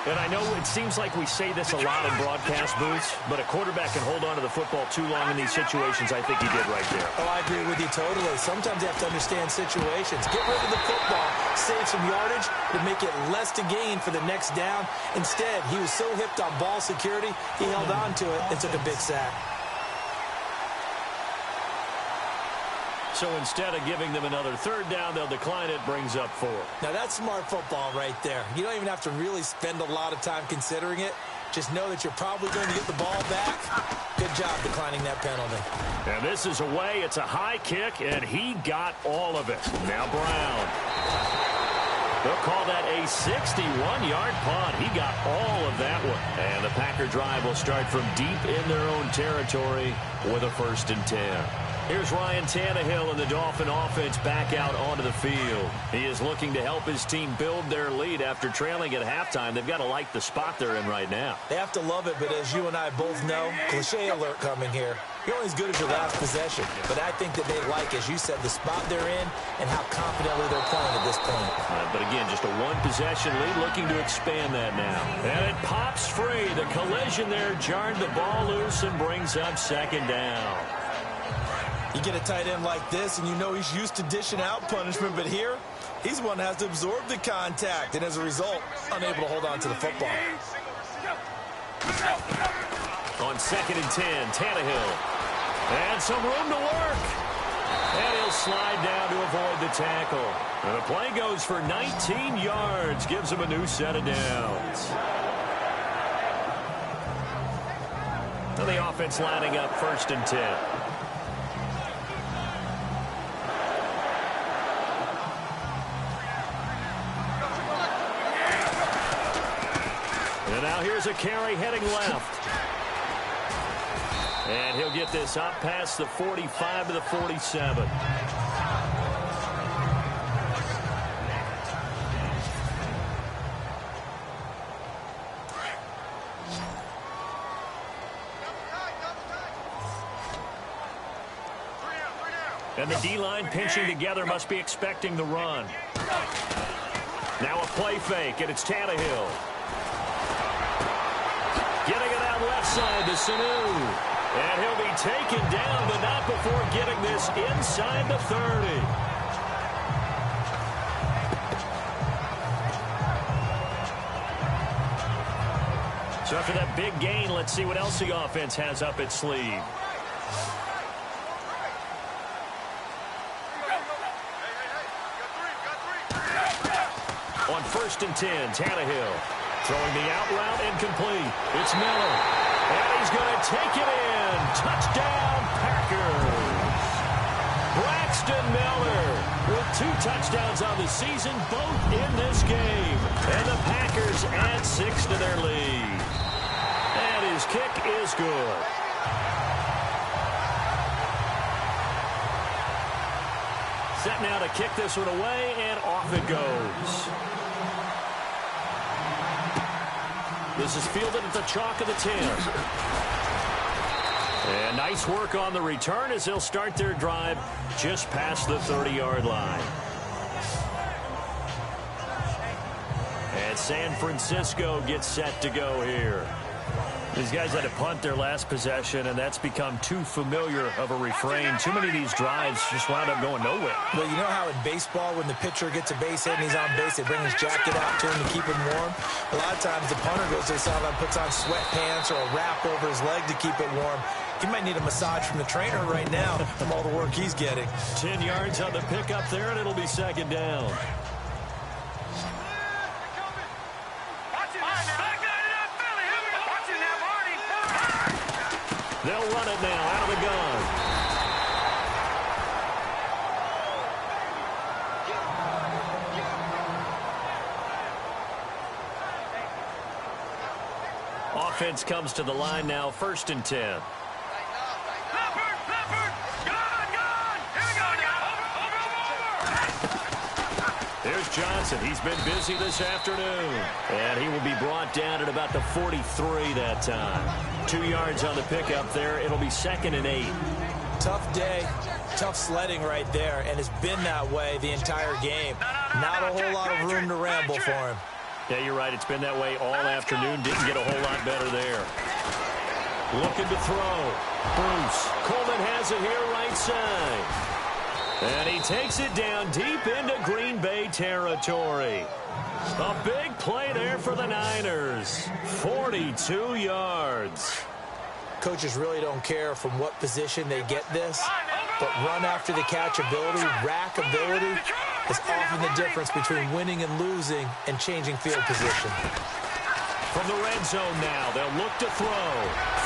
And I know it seems like we say this a lot in broadcast booths, but a quarterback can hold on to the football too long in these situations. I think he did right there. Oh, I agree with you totally. Sometimes you have to understand situations. Get rid of the football, save some yardage, to make it less to gain for the next down. Instead, he was so hipped on ball security, he held on to it and took a big sack. So instead of giving them another 3rd down, they'll decline it, brings up 4. Now, that's smart football right there. You don't even have to really spend a lot of time considering it. Just know that you're probably going to get the ball back. Good job declining that penalty. And this is away. It's a high kick, and he got all of it. Now Brown. They'll call that a 61-yard punt. He got all of that one. And the Packer drive will start from deep in their own territory with a 1st and 10. Here's Ryan Tannehill and the Dolphin offense back out onto the field. He is looking to help his team build their lead after trailing at halftime. They've got to like the spot they're in right now. They have to love it, but as you and I both know, cliche alert coming here. You're only as good as your last possession. But I think that they like, as you said, the spot they're in and how confidently they're playing at this point. But again, just a 1-possession lead, looking to expand that now. And it pops free. The collision there jarred the ball loose and brings up 2nd down. You get a tight end like this, and you know he's used to dishing out punishment, but here, he's the one that has to absorb the contact, and as a result, unable to hold on to the football. On 2nd and 10, Tannehill. And some room to work. And he'll slide down to avoid the tackle. And the play goes for 19 yards, gives him a new set of downs. And the offense lining up 1st and 10. And now here's a carry heading left. And he'll get this up past the 45 to the 47. And the D-line pinching together, must be expecting the run. Now a play fake, and it's Tannehill. Getting it out left side to Sanu. And he'll be taken down, but not before getting this inside the 30. So after that big gain, let's see what else the offense has up its sleeve. On 1st and 10, Tannehill throwing the out route incomplete. It's Miller. And he's going to take it in. Touchdown, Packers. Braxton Miller with 2 touchdowns on the season, both in this game. And the Packers add 6 to their lead. And his kick is good. Set now to kick this one away, and off it goes. This is fielded at the chalk of the 10. And nice work on the return as they'll start their drive just past the 30-yard line. And San Francisco gets set to go here. These guys had to punt their last possession, and that's become too familiar of a refrain. Too many of these drives just wound up going nowhere. Well, you know how in baseball, when the pitcher gets a base hit and he's on base, they bring his jacket out to him to keep him warm? A lot of times the punter goes to the sideline, puts on sweatpants or a wrap over his leg to keep it warm. He might need a massage from the trainer right now from all the work he's getting. 10 yards on the pickup there, and it'll be second down. They'll run it now out of the gun. Offense comes to the line now, 1st and 10. Here's Johnson. He's been busy this afternoon. And he will be brought down at about the 43 that time. 2 yards on the pickup there. It'll be 2nd and 8. Tough day, tough sledding right there, and it's been that way the entire game. Not a whole lot of room to ramble for him. Yeah, you're right. It's been that way all afternoon. Didn't get a whole lot better there. Looking to throw. Bruce. Coleman has it here right side. And he takes it down deep into Green Bay territory. A big play there for the Niners. 42 yards. Coaches really don't care from what position they get this, but run after the catch ability, rack ability, is often the difference between winning and losing and changing field position. From the red zone now, they'll look to throw.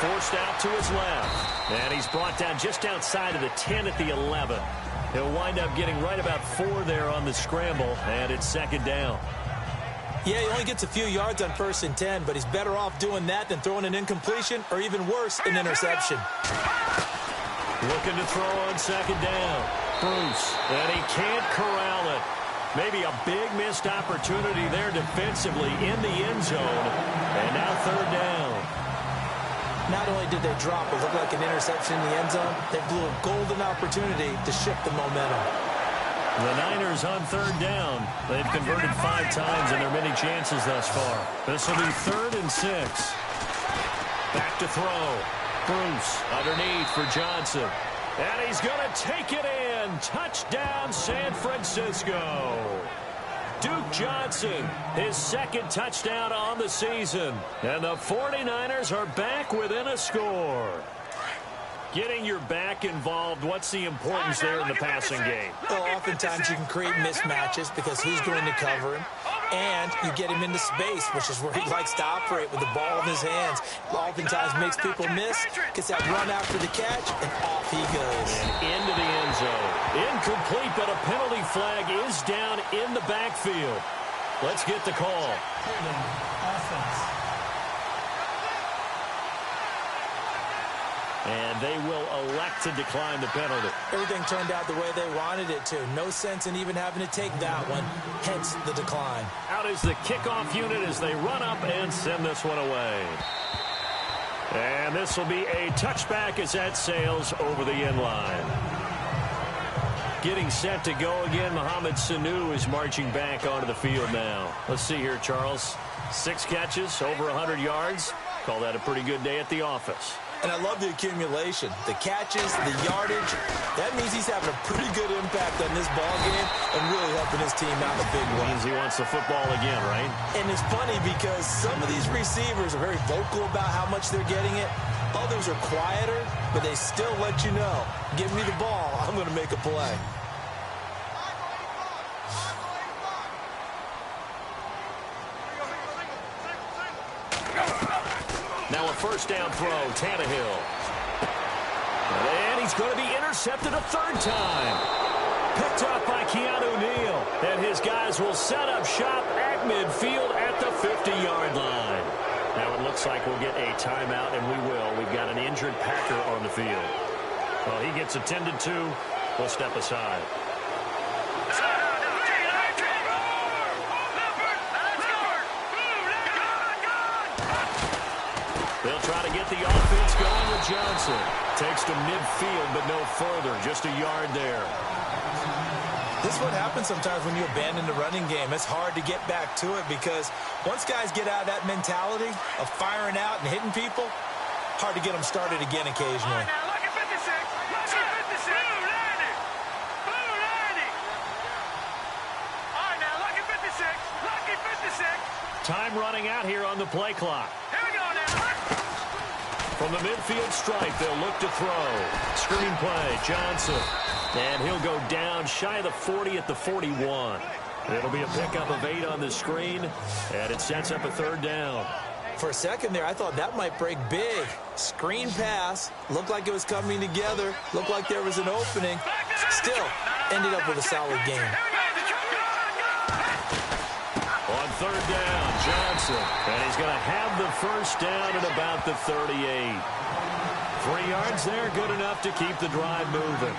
Forced out to his left. And he's brought down just outside of the 10 at the 11. He'll wind up getting right about 4 there on the scramble, and it's 2nd down. Yeah, he only gets a few yards on 1st and 10, but he's better off doing that than throwing an incompletion or even worse, an interception. Looking to throw on 2nd down. Bruce, and he can't corral it. Maybe a big missed opportunity there defensively in the end zone, and now 3rd down. Not only did they drop what looked like an interception in the end zone, they blew a golden opportunity to shift the momentum. The Niners on 3rd down. They've converted 5 times in their many chances thus far. This will be 3rd and 6. Back to throw. Bruce underneath for Johnson. And he's going to take it in. Touchdown, San Francisco. Duke Johnson, his 2nd touchdown on the season. And the 49ers are back within a score. Getting your back involved, what's the importance there in the passing game? Well, oftentimes you can create mismatches because who's going to cover him, and you get him into space, which is where he likes to operate with the ball in his hands. Oftentimes makes people miss, gets that run after the catch, and off he goes. And into the end zone. Incomplete, but a penalty flag is down in the backfield. Let's get the call. Holding offense. And they will elect to decline the penalty. Everything turned out the way they wanted it to. No sense in even having to take that one, hence the decline. Out is the kickoff unit as they run up and send this one away. And this will be a touchback as that sails over the end line. Getting set to go again, Mohamed Sanu is marching back onto the field now. Let's see here, Charles. 6 catches, over 100 yards. Call that a pretty good day at the office. And I love the accumulation, the catches, the yardage. That means he's having a pretty good impact on this ball game and really helping his team out a big way. Means he wants the football again, right? And it's funny because some of these receivers are very vocal about how much they're getting it. Others are quieter, but they still let you know, give me the ball, I'm going to make a play. Now a 1st down throw, Tannehill. And he's going to be intercepted a 3rd time. Picked up by Keanu Neal. And his guys will set up shop at midfield at the 50-yard line. Now it looks like we'll get a timeout, and we will. We've got an injured Packer on the field. Well, he gets attended to. We'll step aside. They'll try to get the offense going with Johnson. Takes to midfield, but no further. Just a yard there. This is what happens sometimes when you abandon the running game. It's hard to get back to it because once guys get out of that mentality of firing out and hitting people, hard to get them started again occasionally. Now look at 56. Look at 56. Blue landing. Blue landing. All right, now look at 56. Lucky 56. Time running out here on the play clock. Here we go now. From the midfield stripe, they'll look to throw. Screen play, Johnson. And he'll go down shy of the 40 at the 41. It'll be a pickup of 8 on the screen, and it sets up a third down. For a second there, I thought that might break big. Screen pass. Looked like it was coming together. Looked like there was an opening. Still, ended up with a solid game. On third down, Johnson. And he's going to have the first down at about the 38. 3 yards there, good enough to keep the drive moving.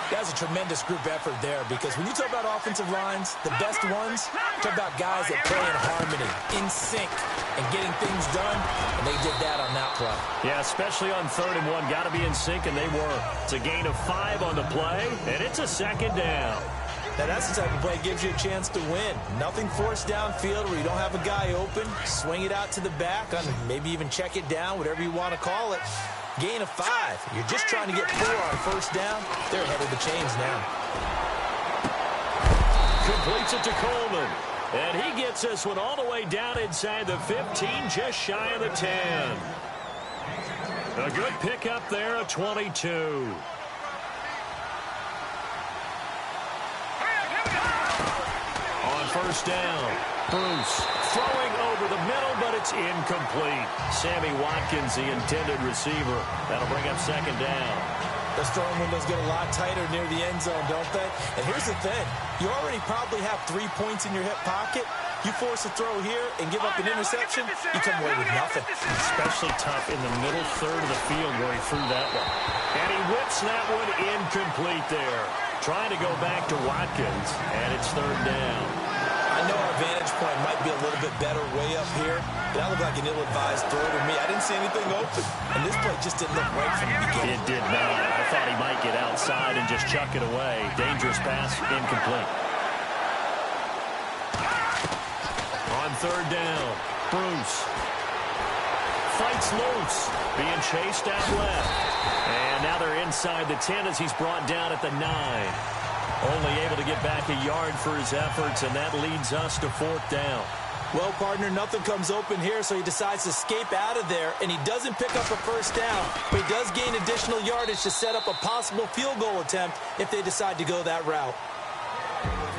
That's a tremendous group effort there, because when you talk about offensive lines, the best ones, talk about guys that play in harmony, in sync, and getting things done, and they did that on that play. Yeah, especially on 3rd and 1. Got to be in sync, and they were. It's a gain of 5 on the play, and it's a second down. Now, that's the type of play that gives you a chance to win. Nothing forced downfield where you don't have a guy open. Swing it out to the back, maybe even check it down, whatever you want to call it. Gain of 5. You're just trying to get 4 on first down. They're ahead of the chains now. Completes it to Coleman. And he gets this one all the way down inside the 15, just shy of the 10. A good pickup there, a 22. On first down, Bruce throwing over the middle, but it's incomplete. Sammy Watkins, the intended receiver. That'll bring up second down. Those throwing windows get a lot tighter near the end zone, don't they? And here's the thing. You already probably have 3 points in your hip pocket. You force a throw here and give up an interception, you come away with nothing. Especially tough in the middle third of the field where he threw that one. And he whips that one incomplete there. Trying to go back to Watkins, and it's third down. I know our vantage point might be a little bit better way up here, but that looked like an ill-advised throw to me. I didn't see anything open, and this play just didn't look right from the beginning. It did not. I thought he might get outside and just chuck it away. Dangerous pass, incomplete. On third down, Bruce fights loose, being chased out left. And now they're inside the 10 as he's brought down at the 9. Only able to get back a yard for his efforts, and that leads us to 4th down. Well, partner, nothing comes open here, so he decides to escape out of there, and he doesn't pick up a first down, but he does gain additional yardage to set up a possible field goal attempt if they decide to go that route.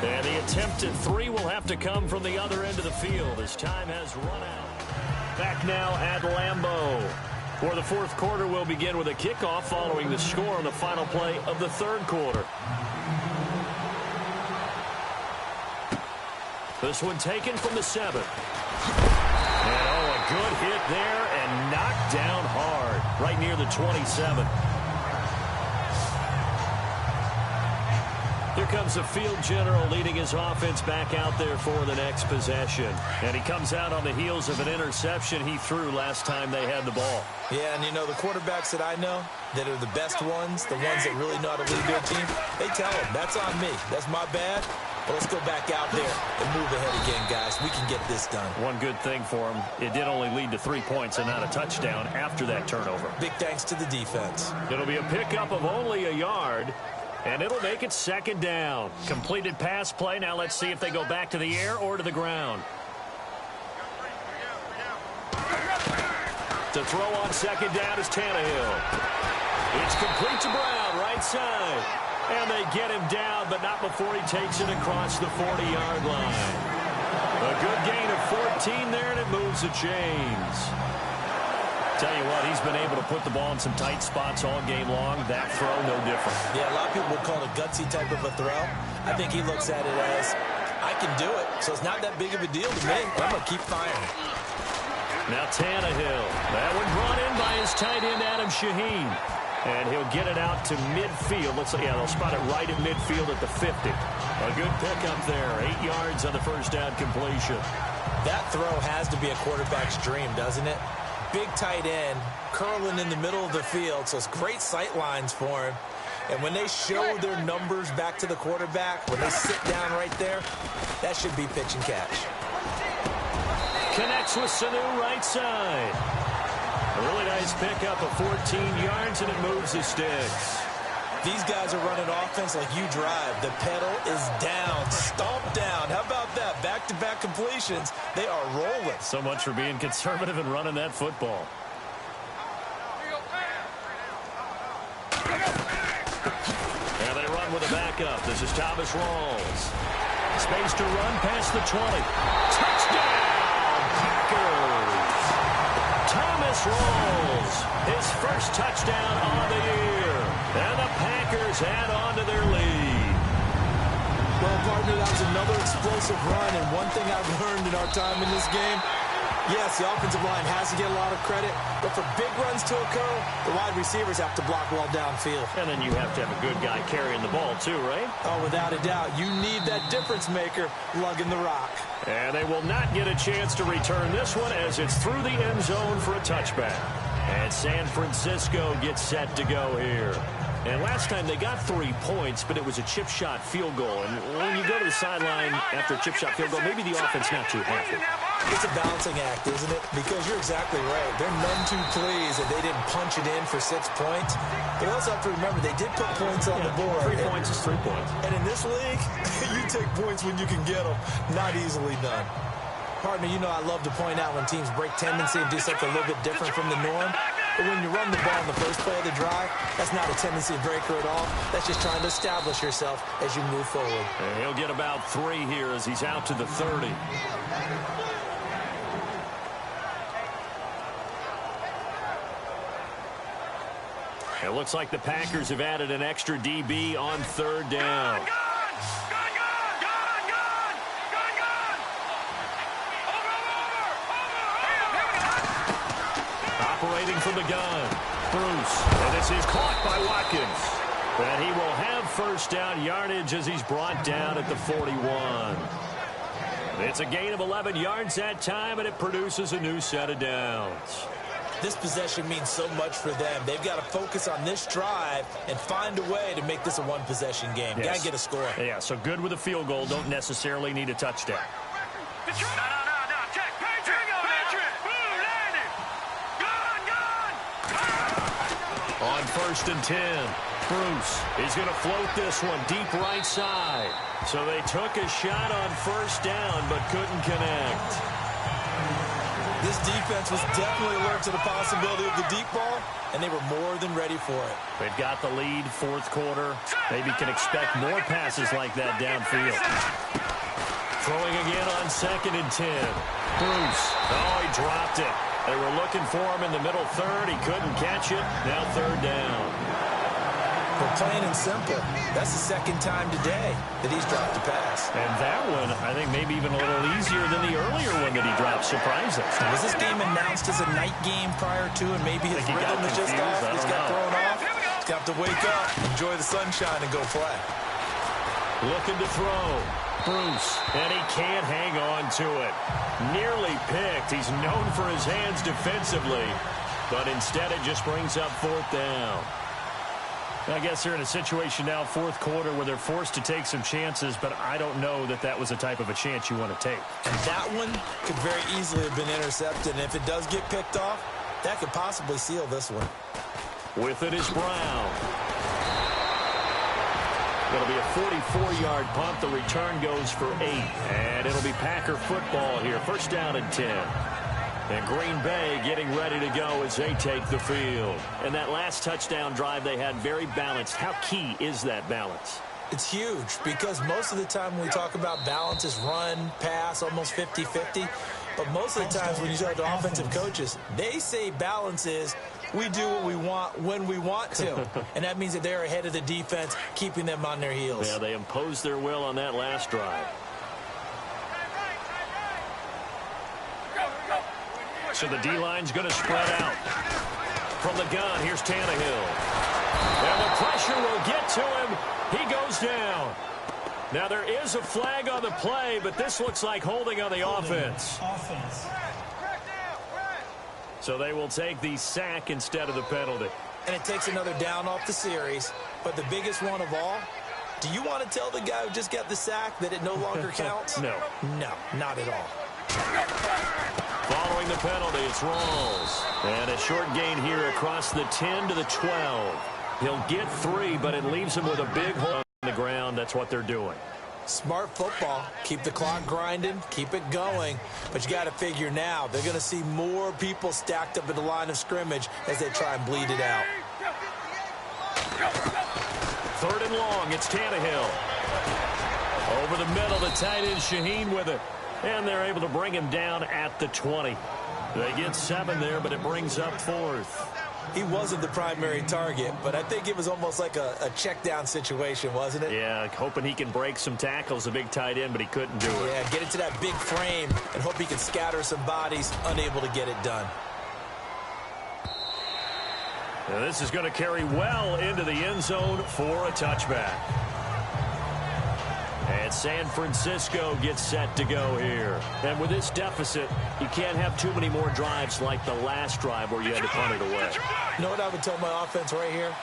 And the attempted 3 will have to come from the other end of the field as time has run out. Back now at Lambeau. For the 4th quarter, we'll begin with a kickoff following the score on the final play of the 3rd quarter. This one taken from the 7. And a good hit there and knocked down hard right near the 27. Here comes the field general leading his offense back out there for the next possession. And he comes out on the heels of an interception he threw last time they had the ball. Yeah, and you know, the quarterbacks that I know that are the best ones, the ones that really know how to lead their team, they tell them, that's on me. That's my bad. But let's go back out there and move ahead again, guys. We can get this done. One good thing for him, it did only lead to 3 points and not a touchdown after that turnover. Big thanks to the defense. It'll be a pickup of only a yard, and it'll make it second down. Completed pass play. Now let's see if they go back to the air or to the ground. To throw on second down is Tannehill. It's complete to Brown, right side. And they get him down, but not before he takes it across the 40-yard line. A good gain of 14 there, and it moves the chains. Tell you what, he's been able to put the ball in some tight spots all game long. That throw, no different. Yeah, a lot of people would call it a gutsy type of a throw. I think he looks at it as, I can do it, so it's not that big of a deal to me. I'm going to keep firing. Now Tannehill. That one brought in by his tight end, Adam Shaheen. And he'll get it out to midfield. Looks like, yeah, they'll spot it right at midfield at the 50. A good pickup there. 8 yards on the first down completion. That throw has to be a quarterback's dream, doesn't it? Big tight end, curling in the middle of the field, so it's great sight lines for him. And when they show their numbers back to the quarterback, when they sit down right there, that should be pitch and catch. Connects with Sanu right side. A really nice pickup of 14 yards, and it moves the sticks. These guys are running offense like you drive. The pedal is down, stomp down. How about that? Back-to-back completions. They are rolling. So much for being conservative and running that football. back up. This is Thomas Rawls. Space to run past the 20. Touchdown, Packers! Thomas Rawls, his first touchdown on the year. And the Packers add on to their lead. Well, partner, that was another explosive run, and one thing I've learned in our time in this game, yes, the offensive line has to get a lot of credit, but for big runs to occur, the wide receivers have to block well downfield. And then you have to have a good guy carrying the ball too, right? Oh, without a doubt. You need that difference maker lugging the rock. And they will not get a chance to return this one as it's through the end zone for a touchback. And San Francisco gets set to go here. And last time they got 3 points, but it was a chip shot field goal. And when you go to the sideline after a chip shot field goal, maybe the offense not too happy. It's a balancing act, isn't it? Because you're exactly right. They're none too pleased that they didn't punch it in for 6 points. But also have to remember, they did put points on the board. 3 points is 3 points. And in this league, you take points when you can get them. Not easily done. Partner, you know I love to point out when teams break tendency and do something a little bit different from the norm. But when you run the ball in the first play of the drive, that's not a tendency breaker at all. That's just trying to establish yourself as you move forward. And he'll get about 3 here as he's out to the 30. It looks like the Packers have added an extra DB on 3rd down. Operating from the gun, Bruce. And this is caught by Watkins. And he will have 1st down yardage as he's brought down at the 41. It's a gain of 11 yards that time, and it produces a new set of downs. This possession means so much for them. They've got to focus on this drive and find a way to make this a one-possession game. Yes. Got to get a score. Yeah, so good with a field goal. Don't necessarily need a touchdown. On 1st and 10, Bruce, he's going to float this one deep right side. So they took a shot on 1st down, but couldn't connect. This defense was definitely alert to the possibility of the deep ball, and they were more than ready for it. They've got the lead, 4th quarter. Maybe can expect more passes like that downfield. Throwing again on 2nd and 10. Bruce, oh, he dropped it. They were looking for him in the middle 3rd. He couldn't catch it. Now 3rd down. But plain and simple, that's the 2nd time today that he's dropped a pass. And that one, I think, maybe even a little easier than the earlier one that he dropped. Surprising. Was this game announced as a night game prior to, and maybe his rhythm is just off? He's got thrown off. He's got to wake up, enjoy the sunshine, and go play. Looking to throw. Bruce, and he can't hang on to it. Nearly picked. He's known for his hands defensively, but instead it just brings up 4th down. I guess they're in a situation now, 4th quarter, where they're forced to take some chances, but I don't know that that was the type of a chance you want to take. And that one could very easily have been intercepted, and if it does get picked off, that could possibly seal this one. With it is Brown. It'll be a 44-yard punt. The return goes for 8. And it'll be Packer football here. 1st down and 10. And Green Bay getting ready to go as they take the field. And that last touchdown drive they had very balanced. How key is that balance? It's huge because most of the time when we talk about balance is run, pass, almost 50-50. But most of the times when you talk to offensive coaches, they say balance is we do what we want when we want to. And that means that they're ahead of the defense, keeping them on their heels. Yeah, they imposed their will on that last drive. So the D-line's going to spread out. From the gun, here's Tannehill. And the pressure will get to him. He goes down. Now there is a flag on the play, but this looks like holding on the offense. So they will take the sack instead of the penalty. And it takes another down off the series. But the biggest one of all, do you want to tell the guy who just got the sack that it no longer counts? No. No, not at all. Following the penalty, it's Rawls. And a short gain here across the 10 to the 12. He'll get 3, but it leaves him with a big hole on the ground. That's what they're doing. Smart football. Keep the clock grinding. Keep it going. But you got to figure now, they're going to see more people stacked up at the line of scrimmage as they try and bleed it out. 3rd and long. It's Tannehill. Over the middle, the tight end Shaheen with it. And they're able to bring him down at the 20. They get 7 there, but it brings up 4th. He wasn't the primary target, but I think it was almost like a check down situation, wasn't it? Yeah, hoping he can break some tackles, a big tight end, but he couldn't do it. Yeah, get into that big frame and hope he can scatter some bodies, unable to get it done. Now this is going to carry well into the end zone for a touchback. And San Francisco gets set to go here. And with this deficit, you can't have too many more drives like the last drive where you had to punt it away. You know what I would tell my offense right here?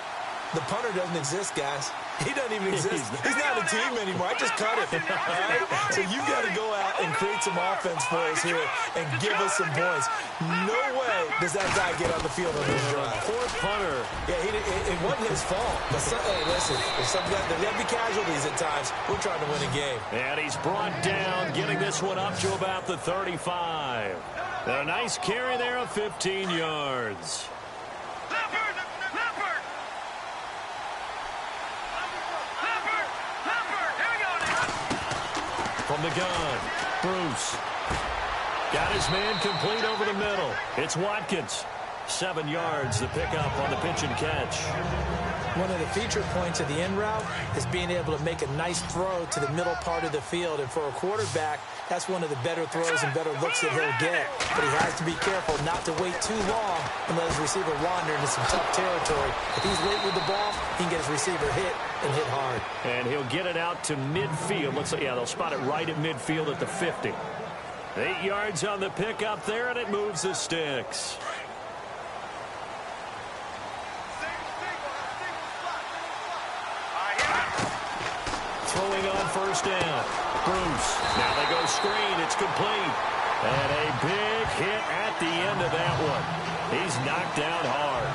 The punter doesn't exist, guys. He doesn't even exist. He's not a team anymore. I just cut him. All right? So you got to go out and create some offense for us here and give us some points. No way does that guy get on the field on this drive. Poor punter. Yeah, it wasn't his fault. But hey, listen, there'll be casualties at times. We're trying to win a game. And he's brought down, getting this one up to about the 35. A nice carry there of 15 yards. From the gun, Bruce. Got his man complete over the middle. It's Watkins. 7 yards, the pickup on the pitch and catch. One of the feature points of the end route is being able to make a nice throw to the middle part of the field. And for a quarterback, that's one of the better throws and better looks that he'll get. But he has to be careful not to wait too long and let his receiver wander into some tough territory. If he's late with the ball, he can get his receiver hit and hit hard. And he'll get it out to midfield. Looks like, yeah, they'll spot it right at midfield at the 50. 8 yards on the pickup there, and it moves the sticks. Throwing on first down. Bruce. Now they go screen. It's complete. And a big hit at the end of that one. He's knocked down hard.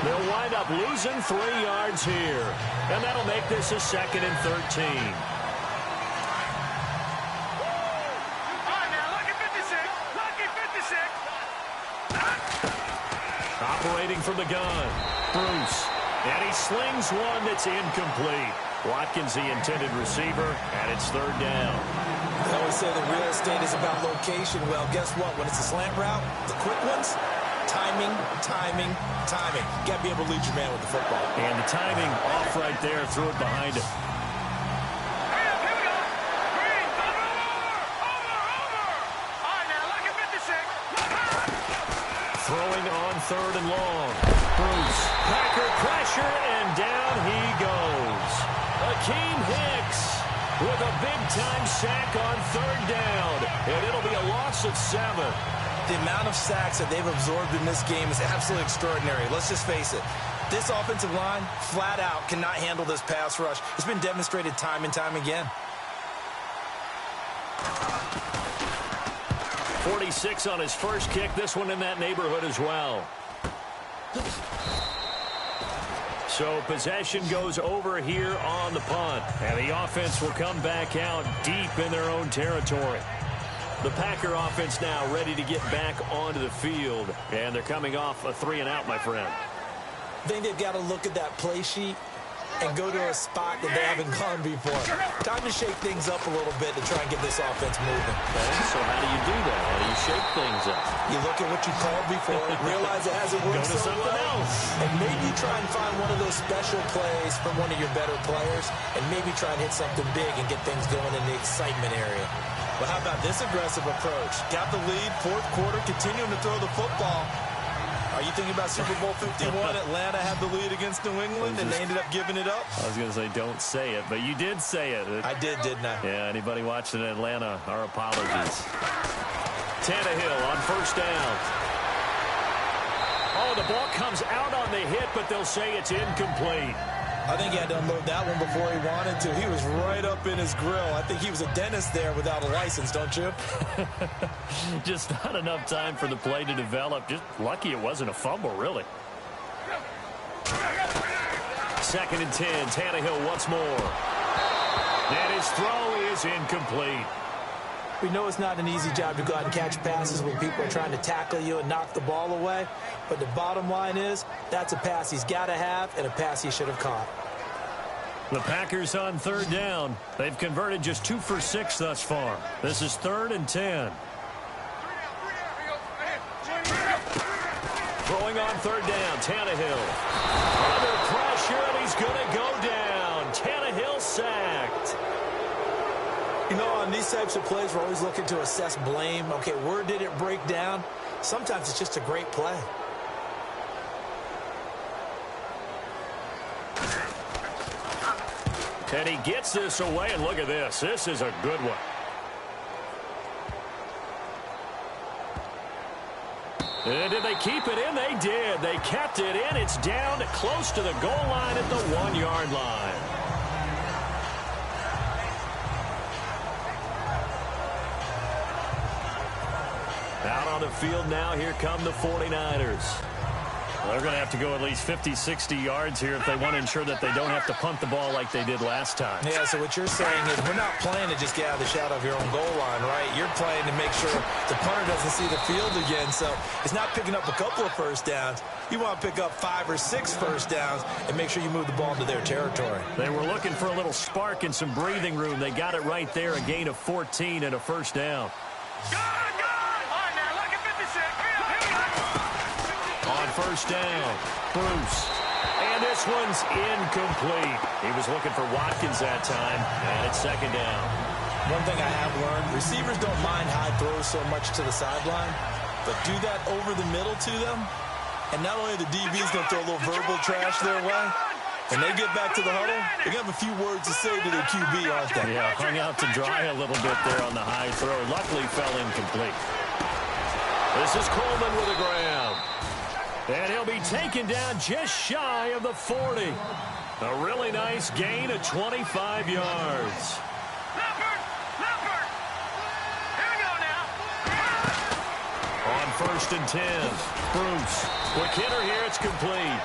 They'll wind up losing 3 yards here. And that'll make this a 2nd and 13. Operating from the gun. Bruce. And he slings one that's incomplete. Watkins, the intended receiver, and it's 3rd down. I always say that real estate is about location. Well, guess what? When it's a slant route, the quick ones, timing, timing, timing. You got to be able to lead your man with the football. And the timing off right there, threw it behind him. Throwing on 3rd and long. Bruce. Packer pressure, and down he goes. Akeem Hicks with a big-time sack on 3rd down. And it'll be a loss of 7. The amount of sacks that they've absorbed in this game is absolutely extraordinary. Let's just face it. This offensive line, flat out, cannot handle this pass rush. It's been demonstrated time and time again. 46 on his first kick. This one in that neighborhood as well. So possession goes over here on the punt. And the offense will come back out deep in their own territory. The Packer offense now ready to get back onto the field. And they're coming off a 3-and-out, my friend. I think they've got to look at that play sheet and go to a spot that they haven't gone before. Time to shake things up a little bit to try and get this offense moving. Okay, so how do you do that? How do you shake things up? You look at what you called before, realize it hasn't worked so well, and maybe try and find one of those special plays from one of your better players, and maybe try and hit something big and get things going in the excitement area. Well, how about this aggressive approach? Got the lead, 4th quarter, continuing to throw the football. Are you thinking about Super Bowl 51? Atlanta had the lead against New England, and they ended up giving it up? I was going to say, don't say it, but you did say it. I did, didn't I? Yeah, anybody watching Atlanta, our apologies. Tannehill on first down. Oh, the ball comes out on the hit, but they'll say it's incomplete. I think he had to unload that one before he wanted to. He was right up in his grill. I think he was a dentist there without a license, don't you? Just not enough time for the play to develop. Just lucky it wasn't a fumble, really. 2nd and 10. Tannehill once more. And his throw is incomplete. We know it's not an easy job to go out and catch passes when people are trying to tackle you and knock the ball away. But the bottom line is, that's a pass he's got to have and a pass he should have caught. The Packers on third down. They've converted just 2 for 6 thus far. This is 3rd and 10. Throwing on third down, Tannehill. Under pressure, and he's going to go down. Tannehill sacked. You know, on these types of plays, we're always looking to assess blame. Okay, where did it break down? Sometimes it's just a great play. And he gets this away, and look at this. This is a good one. And did they keep it in? They did. They kept it in. It's down close to the goal line at the 1-yard line. Out on the field now, here come the 49ers. They're going to have to go at least 50, 60 yards here if they want to ensure that they don't have to punt the ball like they did last time. Yeah, so what you're saying is we're not playing to just get out of the shadow of your own goal line, right? You're playing to make sure the punter doesn't see the field again. So it's not picking up a couple of first downs. You want to pick up 5 or 6 first downs and make sure you move the ball into their territory. They were looking for a little spark and some breathing room. They got it right there, a gain of 14 and a first down. On first down, Bruce. And this one's incomplete. He was looking for Watkins that time, and it's second down. One thing I have learned, receivers don't mind high throws so much to the sideline, but do that over the middle to them, and not only the DB's going to throw a little verbal trash their way, when they get back to the huddle, they're going to have a few words to say to their QB, aren't they? Yeah, hung out to dry a little bit there on the high throw. Luckily fell incomplete. This is Coleman with a grab. And he'll be taken down just shy of the 40. A really nice gain of 25 yards. Leopard! Here we go now. On first and 10, Bruce. Quick hitter here, it's complete.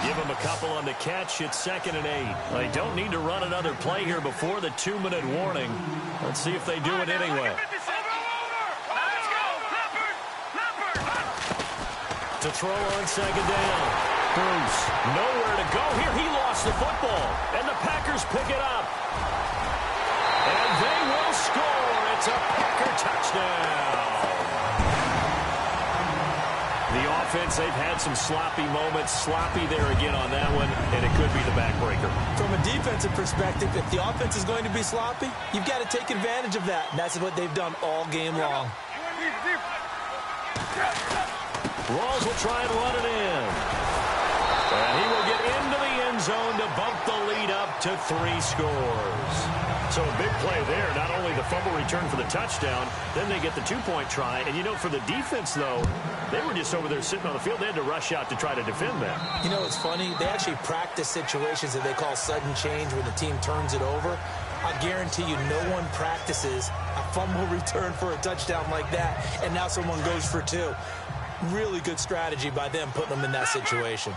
Give him a couple on the catch, it's 2nd and 8. They don't need to run another play here before the 2-minute warning. Let's see if they do it anyway. To throw on second down. Bruce, nowhere to go here. He lost the football, and the Packers pick it up. And they will score. It's a Packer touchdown. The offense, they've had some sloppy moments. Sloppy there again on that one, and it could be the backbreaker. From a defensive perspective, if the offense is going to be sloppy, you've got to take advantage of that. And that's what they've done all game long. Rawls will try and run it in. And he will get into the end zone to bump the lead up to 3 scores. So a big play there. Not only the fumble return for the touchdown, then they get the 2-point try. And, you know, for the defense, though, they were just over there sitting on the field. They had to rush out to try to defend that. You know, it's funny. They actually practice situations that they call sudden change when the team turns it over. I guarantee you no one practices a fumble return for a touchdown like that, and now someone goes for 2. Really good strategy by them putting them in that situation.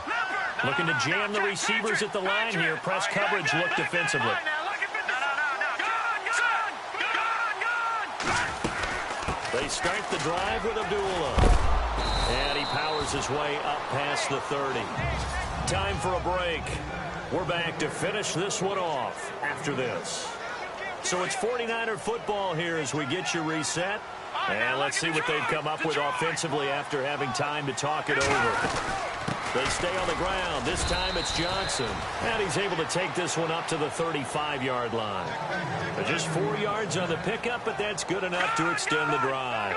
Looking to jam the receivers at the line here. Press coverage look defensively. They start the drive with Abdullah. And he powers his way up past the 30. Time for a break. We're back to finish this one off after this. So it's 49er football here as we get you reset. And let's see what they've come up with offensively after having time to talk it over. They stay on the ground. This time it's Johnson. And he's able to take this one up to the 35-yard line. Just 4 yards on the pickup, but that's good enough to extend the drive.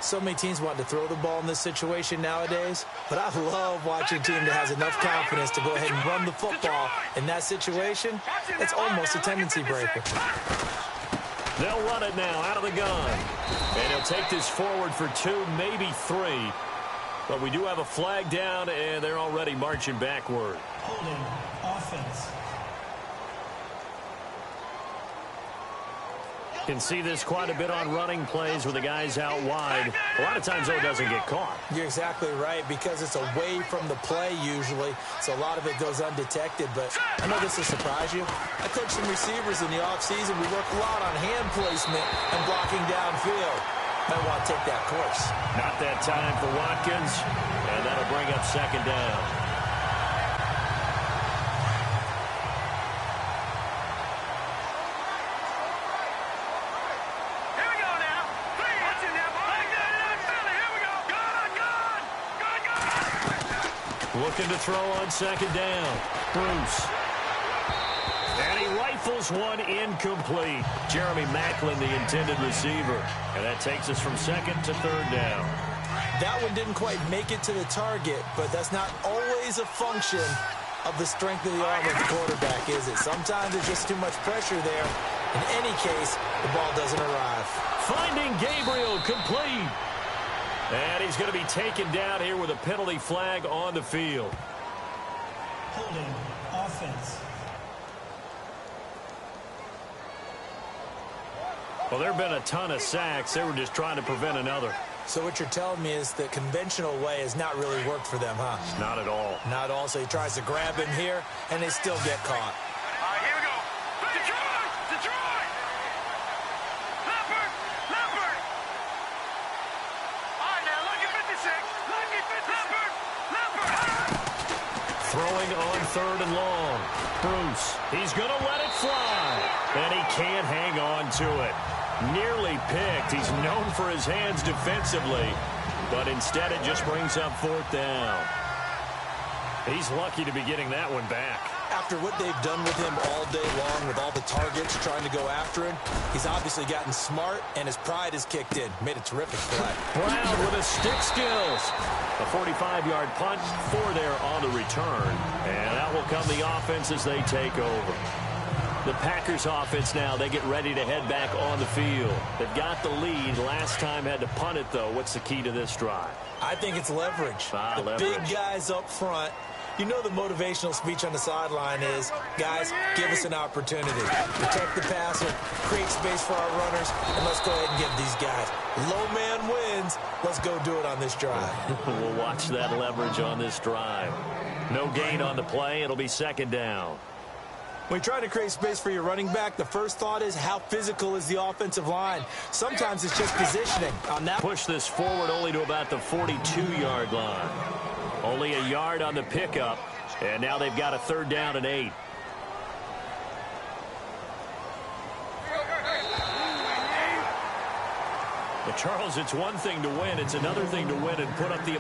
So many teams want to throw the ball in this situation nowadays, but I love watching a team that has enough confidence to go ahead and run the football in that situation. It's almost a tendency breaker. They'll run it now out of the gun. And he'll take this forward for 2, maybe 3. But we do have a flag down, and they're already marching backward. Holding offense. Can see this quite a bit on running plays with the guys out wide. A lot of times, though, it doesn't get caught. You're exactly right, because it's away from the play usually, so a lot of it goes undetected. But I know this will surprise you. I coach some receivers in the offseason. We work a lot on hand placement and blocking downfield. Might want to take that course. Not that time for Watkins, and that'll bring up second down. Looking to throw on second down. Bruce. And he rifles one incomplete. Jeremy Maclin, the intended receiver. And that takes us from second to third down. That one didn't quite make it to the target, but that's not always a function of the strength of the arm of the quarterback, is it? Sometimes there's just too much pressure there. In any case, the ball doesn't arrive. Finding Gabriel complete. And he's going to be taken down here with a penalty flag on the field. Holding offense. Well, there have been a ton of sacks. They were just trying to prevent another. So what you're telling me is the conventional way has not really worked for them, huh? Not at all. Not at all. So he tries to grab him here, and they still get caught. All right, here we go. Detroit! Detroit! Leopard! Leopard! All right, now, lucky 56. Lucky 56. Leopard! Leopard! Throwing on third and long. Bruce, he's going to let it fly. And he can't hang on to it. Nearly picked. He's known for his hands defensively. But instead it just brings up fourth down. He's lucky to be getting that one back. After what they've done with him all day long, with all the targets trying to go after him, he's obviously gotten smart, and his pride is kicked in. Made a terrific play. Brown with his stick skills. A 45-yard punt, 4 there on the return. And that will come the offense as they take over. The Packers offense now, they get ready to head back on the field. They've got the lead. Last time had to punt it, though. What's the key to this drive? I think it's leverage. Big guys up front. You know the motivational speech on the sideline is, guys, give us an opportunity. Protect the passer, create space for our runners, and let's go ahead and give these guys. Low man wins. Let's go do it on this drive. We'll watch that leverage on this drive. No gain on the play. It'll be second down. When you try to create space for your running back, the first thought is how physical is the offensive line. Sometimes it's just positioning. On that, push this forward only to about the 42-yard line. Only a yard on the pickup, and now they've got a third down and 8. Well, Charles, it's one thing to win. It's another thing to win and put up the